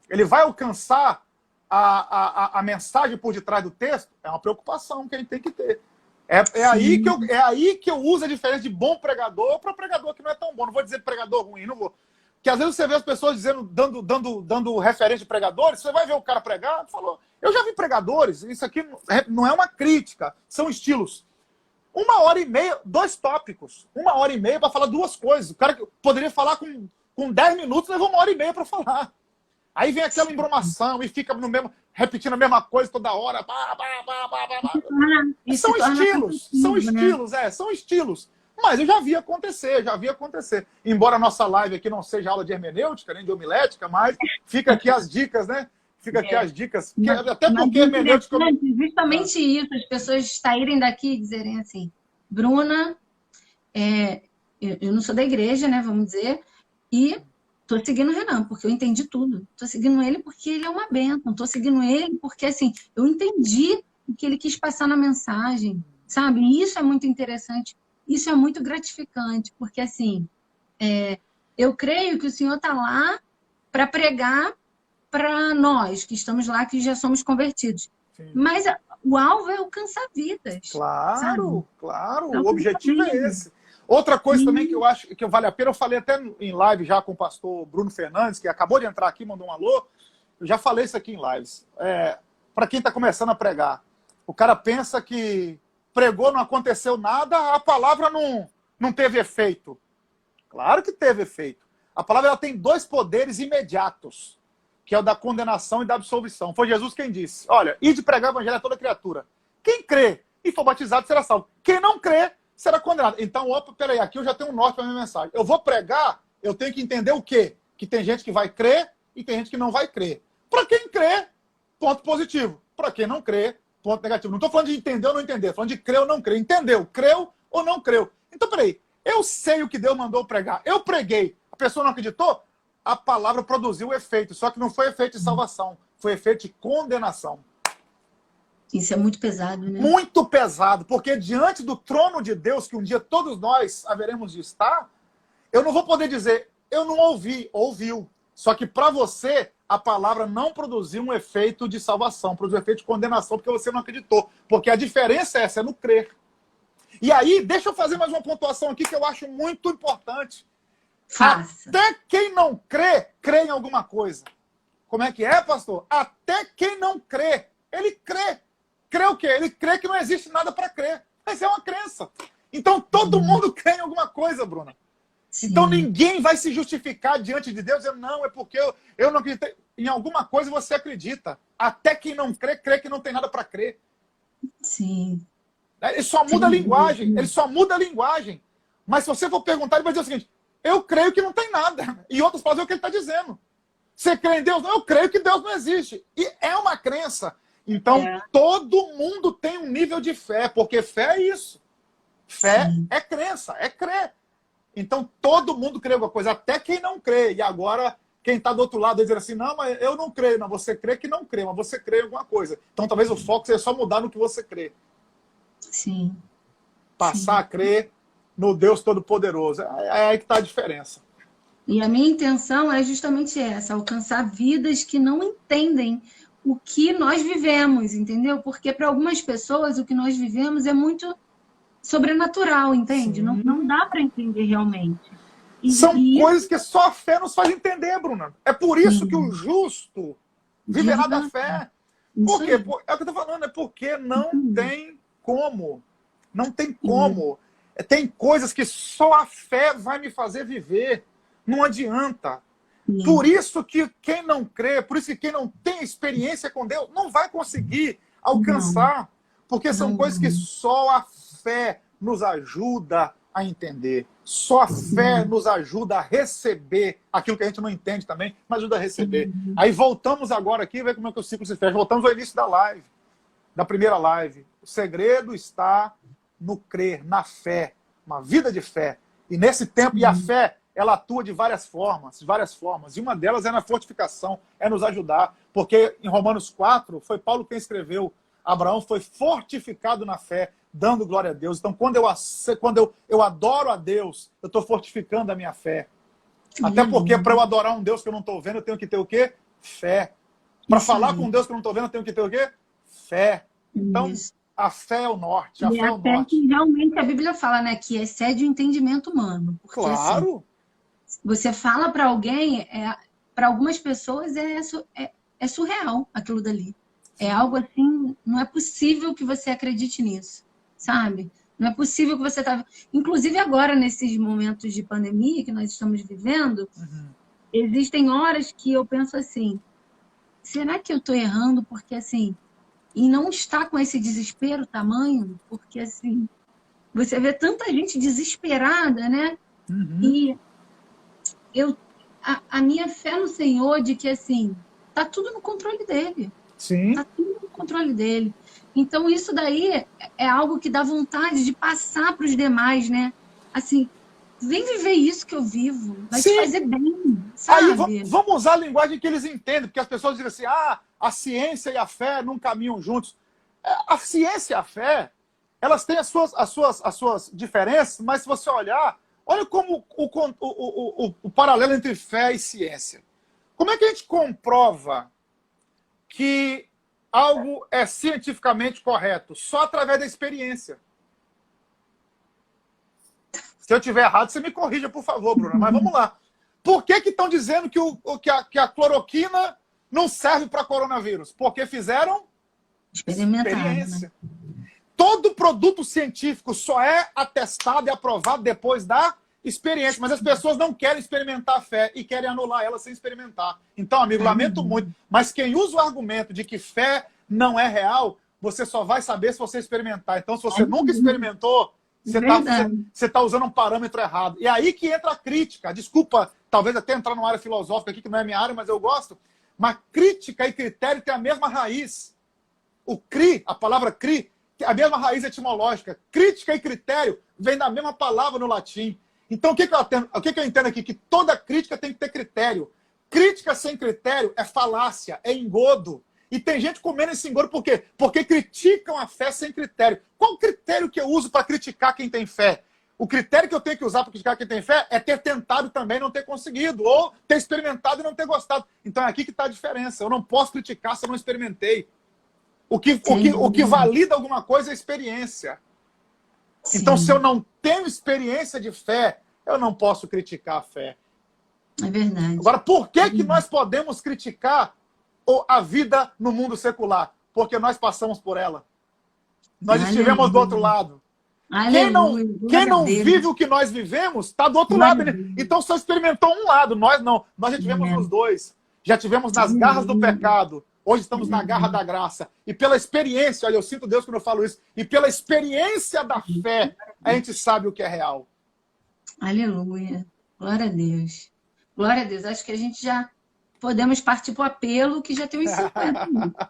Ele vai alcançar a mensagem por detrás do texto? É uma preocupação que a gente tem que ter. É aí que eu uso a diferença de bom pregador para pregador que não é tão bom. Não vou dizer pregador ruim, não vou. Porque às vezes você vê as pessoas dando referência de pregadores, você vai ver o cara pregar, falou, eu já vi pregadores, isso aqui não é uma crítica, são estilos. 1h30, 2 tópicos. 1h30 para falar 2 coisas. O cara poderia falar com 10 minutos, levou 1h30 para falar. Aí vem aquela embromação e fica repetindo a mesma coisa toda hora. São estilos. Mas eu já vi acontecer. Embora a nossa live aqui não seja aula de hermenêutica, nem de homilética, mas fica aqui as dicas, né? Fica aqui as dicas. Até porque hermenêutica... Justamente isso, as pessoas saírem daqui e dizerem assim, Bruna, eu não sou da igreja, né, vamos dizer, e tô seguindo o Renan, porque eu entendi tudo. Tô seguindo ele porque ele é uma bênção. Tô seguindo ele porque, assim, eu entendi o que ele quis passar na mensagem, sabe? E isso é muito interessante, isso é muito gratificante, porque, assim, eu creio que o Senhor tá lá para pregar para nós, que estamos lá, que já somos convertidos. Sim. Mas o alvo é alcançar vidas. Claro, sabe? claro. O objetivo é esse. Outra coisa também que eu acho que vale a pena, eu falei até em live já com o pastor Bruno Fernandes, que acabou de entrar aqui, mandou um alô, eu já falei isso aqui em lives. Para quem está começando a pregar, o cara pensa que pregou, não aconteceu nada, a palavra não teve efeito. Claro que teve efeito. A palavra ela tem 2 poderes imediatos, que é o da condenação e da absolvição. Foi Jesus quem disse, olha, ide pregar o evangelho a toda criatura. Quem crê e for batizado será salvo. Quem não crê será condenado. Então, peraí, aqui eu já tenho um norte para a minha mensagem. Eu vou pregar, eu tenho que entender o quê? Que tem gente que vai crer e tem gente que não vai crer. Para quem crê, ponto positivo. Para quem não crê, ponto negativo. Não estou falando de entender ou não entender, estou falando de crer ou não crer. Entendeu? Creu ou não creu. Então, peraí, eu sei o que Deus mandou pregar. Eu preguei, a pessoa não acreditou? A palavra produziu o efeito, só que não foi efeito de salvação, foi efeito de condenação. Isso é muito pesado, né? Muito pesado, porque diante do trono de Deus, que um dia todos nós haveremos de estar, eu não vou poder dizer, eu não ouvi, ouviu. Só que para você, a palavra não produziu um efeito de salvação, produziu um efeito de condenação, porque você não acreditou. Porque a diferença é essa, é no crer. E aí, deixa eu fazer mais uma pontuação aqui que eu acho muito importante. Faça. Até quem não crê, crê em alguma coisa. Como é que é, pastor? Até quem não crê, ele crê. Crê o quê? Ele crê que não existe nada para crer. Mas é uma crença. Então todo mundo crê em alguma coisa, Bruna. Sim. Então ninguém vai se justificar diante de Deus dizendo, não, é porque eu não acreditei. Em alguma coisa você acredita. Até quem não crê, crê que não tem nada para crer. Sim. Ele só muda a linguagem. Ele só muda a linguagem. Mas se você for perguntar, ele vai dizer o seguinte, eu creio que não tem nada. E outras palavras é o que ele está dizendo. Você crê em Deus? Não, eu creio que Deus não existe. E é uma crença. Então, todo mundo tem um nível de fé, porque fé é isso. Fé é crença, é crer. Então, todo mundo crê em alguma coisa, até quem não crê. E agora, quem está do outro lado, dizer assim, não, mas eu não creio. Não, você crê que não crê, mas você crê em alguma coisa. Então, talvez o foco seja só mudar no que você crê. Sim. Passar a crer no Deus Todo-Poderoso. É aí que está a diferença. E a minha intenção é justamente essa, alcançar vidas que não entendem o que nós vivemos, entendeu? Porque para algumas pessoas o que nós vivemos é muito sobrenatural, entende? Não dá para entender realmente. São coisas que só a fé nos faz entender, Bruna. É por isso que o justo viverá da fé. Por quê? É o que eu estou falando, é porque não tem como. Não tem como. Tem coisas que só a fé vai me fazer viver. Não adianta. Por isso que quem não crê, por isso que quem não tem experiência com Deus, não vai conseguir alcançar. Porque são coisas que só a fé nos ajuda a entender. Só a fé nos ajuda a receber aquilo que a gente não entende também, mas ajuda a receber. Aí voltamos agora aqui, ver como é que o ciclo se fecha. Voltamos ao início da live, da primeira live. O segredo está no crer, na fé, uma vida de fé. E nesse tempo, e a fé ela atua de várias formas, e uma delas é na fortificação, é nos ajudar, porque em Romanos 4, foi Paulo quem escreveu, Abraão foi fortificado na fé, dando glória a Deus. Então, quando eu adoro a Deus, eu estou fortificando a minha fé. Até porque, para eu adorar um Deus que eu não estou vendo, eu tenho que ter o quê? Fé. Para falar com um Deus que eu não estou vendo, eu tenho que ter o quê? Fé. Então, a fé é o norte. A fé é o norte. Que realmente a Bíblia fala, né? Que excede o entendimento humano. Porque, claro. Assim, você fala para alguém, para algumas pessoas é surreal aquilo dali. É algo assim, não é possível que você acredite nisso, sabe? Não é possível que você está... Inclusive agora, nesses momentos de pandemia que nós estamos vivendo, existem horas que eu penso assim, será que eu estou errando? Porque assim, e não está com esse desespero tamanho, porque assim, você vê tanta gente desesperada, né? E a minha fé no Senhor de que assim, tá tudo no controle dele. Sim. Tá tudo no controle dele. Então, isso daí é algo que dá vontade de passar para os demais, né? Assim, vem viver isso que eu vivo. Vai te fazer bem, sabe? Aí, vamos usar a linguagem que eles entendem, porque as pessoas dizem assim, a ciência e a fé não caminham juntos. A ciência e a fé, elas têm as suas diferenças, mas se você olha como o paralelo entre fé e ciência. Como é que a gente comprova que algo é cientificamente correto? Só através da experiência. Se eu estiver errado, você me corrija, por favor, Bruna. Mas vamos lá. Por que estão dizendo que a cloroquina não serve para coronavírus? Porque fizeram experiência. Né? Todo produto científico só é atestado e aprovado depois da experiência. Mas as pessoas não querem experimentar a fé e querem anular ela sem experimentar. Então, amigo, lamento muito. Mas quem usa o argumento de que fé não é real, você só vai saber se você experimentar. Então, se você nunca experimentou, você está usando um parâmetro errado. E aí que entra a crítica. Desculpa, talvez até entrar numa área filosófica aqui, que não é minha área, mas eu gosto. Mas crítica e critério têm a mesma raiz. O cri, a palavra cri, a mesma raiz etimológica. Crítica e critério vem da mesma palavra no latim. Então, o que eu entendo aqui? Que toda crítica tem que ter critério. Crítica sem critério é falácia, é engodo. E tem gente comendo esse engodo por quê? Porque criticam a fé sem critério. Qual o critério que eu uso para criticar quem tem fé? O critério que eu tenho que usar para criticar quem tem fé é ter tentado também e não ter conseguido, ou ter experimentado e não ter gostado. Então é aqui que está a diferença. Eu não posso criticar se eu não experimentei. O que valida alguma coisa é a experiência. Sim. Então, se eu não tenho experiência de fé, eu não posso criticar a fé. É verdade. Agora, por que nós podemos criticar a vida no mundo secular? Porque nós passamos por ela. Nós estivemos do outro lado. Quem não vive o que nós vivemos, está do outro lado. Então, só experimentou um lado. Nós não. Nós já tivemos nos dois. Já tivemos nas garras do pecado. Hoje estamos na garra da graça. E pela experiência, olha, eu sinto Deus quando eu falo isso, e pela experiência da fé, a gente sabe o que é real. Aleluia. Glória a Deus. Glória a Deus. Acho que a gente já podemos partir para o apelo, que já tem uns 50 minutos.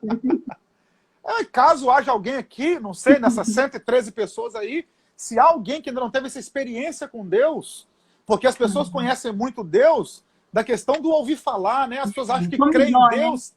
Caso haja alguém aqui, não sei, nessas 113 pessoas aí, se há alguém que ainda não teve essa experiência com Deus, porque as pessoas conhecem muito Deus, da questão do ouvir falar, né? As pessoas acham que crer em Deus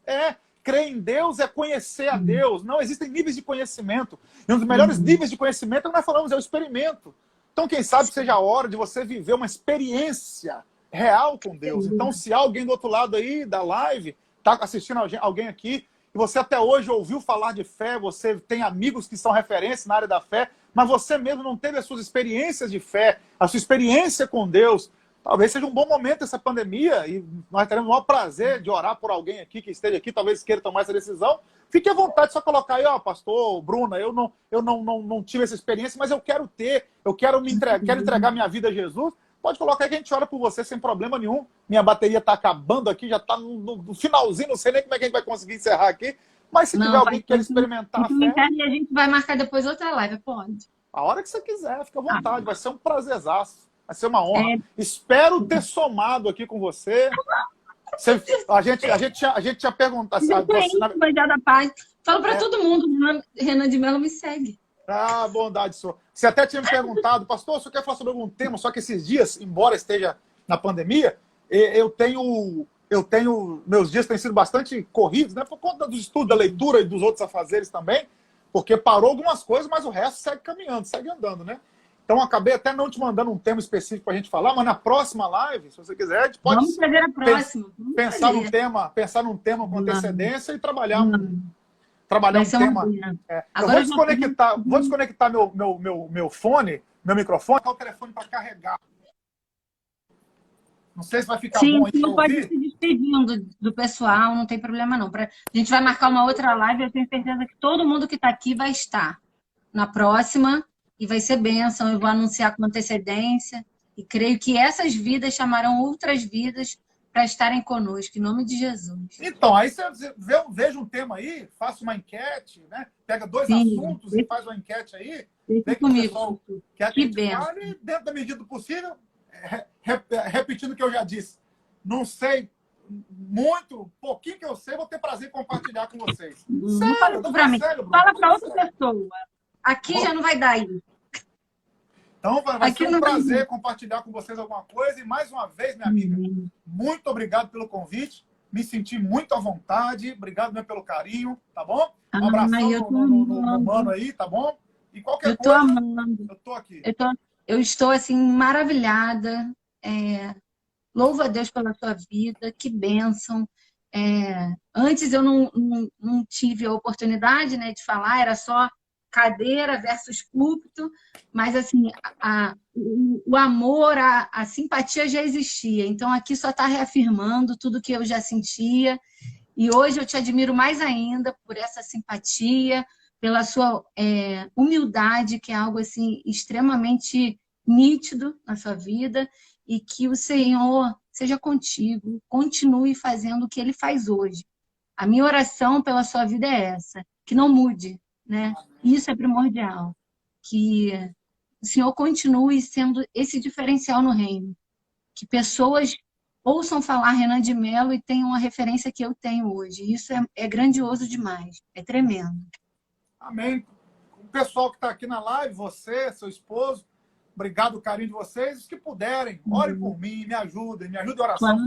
crer em Deus é conhecer a Deus. Não, existem níveis de conhecimento. E um dos melhores níveis de conhecimento que nós falamos é o experimento. Então, quem sabe seja a hora de você viver uma experiência real com Deus. Então, se há alguém do outro lado aí da live, está assistindo alguém aqui, e você até hoje ouviu falar de fé, você tem amigos que são referência na área da fé, mas você mesmo não teve as suas experiências de fé, a sua experiência com Deus, talvez seja um bom momento essa pandemia e nós teremos o maior prazer de orar por alguém aqui que esteja aqui, talvez queira tomar essa decisão. Fique à vontade, só colocar aí, pastor, Bruna, eu não tive essa experiência, mas eu quero ter, quero entregar minha vida a Jesus. Pode colocar aí que a gente ora por você sem problema nenhum. Minha bateria está acabando aqui, já está no finalzinho, não sei nem como é que a gente vai conseguir encerrar aqui. Mas se tiver alguém que quer experimentar a fé... E a gente vai marcar depois outra live, pode? A hora que você quiser, fica à vontade, vai ser um prazerzaço. Vai ser uma honra. Espero ter somado aqui com você. A gente tinha perguntado. Fala para todo mundo, Renan de Mello me segue. Bondade sua. Você até tinha me perguntado, pastor, você quer falar sobre algum tema? Só que esses dias, embora esteja na pandemia, meus dias têm sido bastante corridos, né? Por conta do estudo, da leitura e dos outros afazeres também, porque parou algumas coisas, mas o resto segue caminhando, segue andando, né? Então, acabei até não te mandando um tema específico para a gente falar, mas na próxima live, se você quiser, a gente pode Vamos fazer a próxima. pensar num tema com antecedência e trabalhar um Vai ser tema. Eu vou Agora desconectar meu fone, meu microfone, o telefone para carregar. Não sei se vai ficar Sim, bom aí para não pode ir ouvir. se despedindo do pessoal, não tem problema não. A gente vai marcar uma outra live, eu tenho certeza que todo mundo que está aqui vai estar na próxima e vai ser bênção. Eu vou anunciar com antecedência e creio que essas vidas chamarão outras vidas para estarem conosco, em nome de Jesus. Então, aí você veja um tema aí, faça uma enquete, né? Pega dois Sim, assuntos e faz uma enquete aí. deixa Vê que o comigo. pessoal quer que Que a gente bênção. fale, dentro da medida do possível, repetindo o que eu já disse. Não sei muito, pouquinho que eu sei, vou ter prazer em compartilhar com vocês. Não fala isso para mim. Fala para outra pessoa. Aqui já não vai dar isso. Então, vai Aqui ser um não vai prazer dar. compartilhar com vocês alguma coisa. E mais uma vez, minha amiga, muito obrigado pelo convite. Me senti muito à vontade. Obrigado mesmo pelo carinho, tá bom? Um abração Eu tô no mano amando. aí, tá bom? E qualquer Eu tô coisa, amando. eu tô aqui. Eu estou assim maravilhada. Louvo a Deus pela sua vida, que bênção. Antes eu não tive a oportunidade, né, de falar, era só cadeira versus púlpito, mas assim, o amor, a simpatia já existia. Então aqui só está reafirmando tudo que eu já sentia. E hoje eu te admiro mais ainda por essa simpatia, pela sua humildade, que é algo assim extremamente nítido na sua vida, e que o Senhor seja contigo, continue fazendo o que Ele faz hoje. A minha oração pela sua vida é essa, que não mude, né? Isso é primordial, que o Senhor continue sendo esse diferencial no reino, que pessoas ouçam falar Renan de Mello e tenham a referência que eu tenho hoje. Isso é grandioso demais, é tremendo. Amém. O pessoal que está aqui na live, você, seu esposo, obrigado, o carinho de vocês. Os que puderem, orem por mim, me ajudem em oração.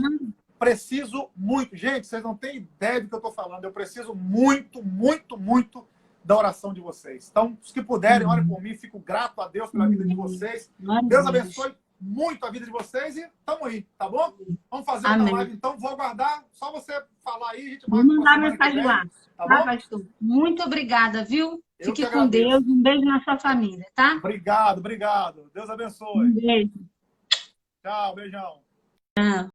Preciso muito. Gente, vocês não têm ideia do que eu estou falando. Eu preciso muito, muito, muito da oração de vocês. Então, os que puderem, orem por mim. Fico grato a Deus pela vida de vocês. Deus abençoe muito a vida de vocês e tamo aí, tá bom? Vamos fazer outra live, então. Vou aguardar. Só você falar aí, a gente vai mandar mensagem lá. Tá bom? Pastor? Muito obrigada, viu? Eu Fique com Deus. Um beijo na sua família, tá? Obrigado, obrigado. Deus abençoe. Um beijo. Tchau, beijão. Tchau.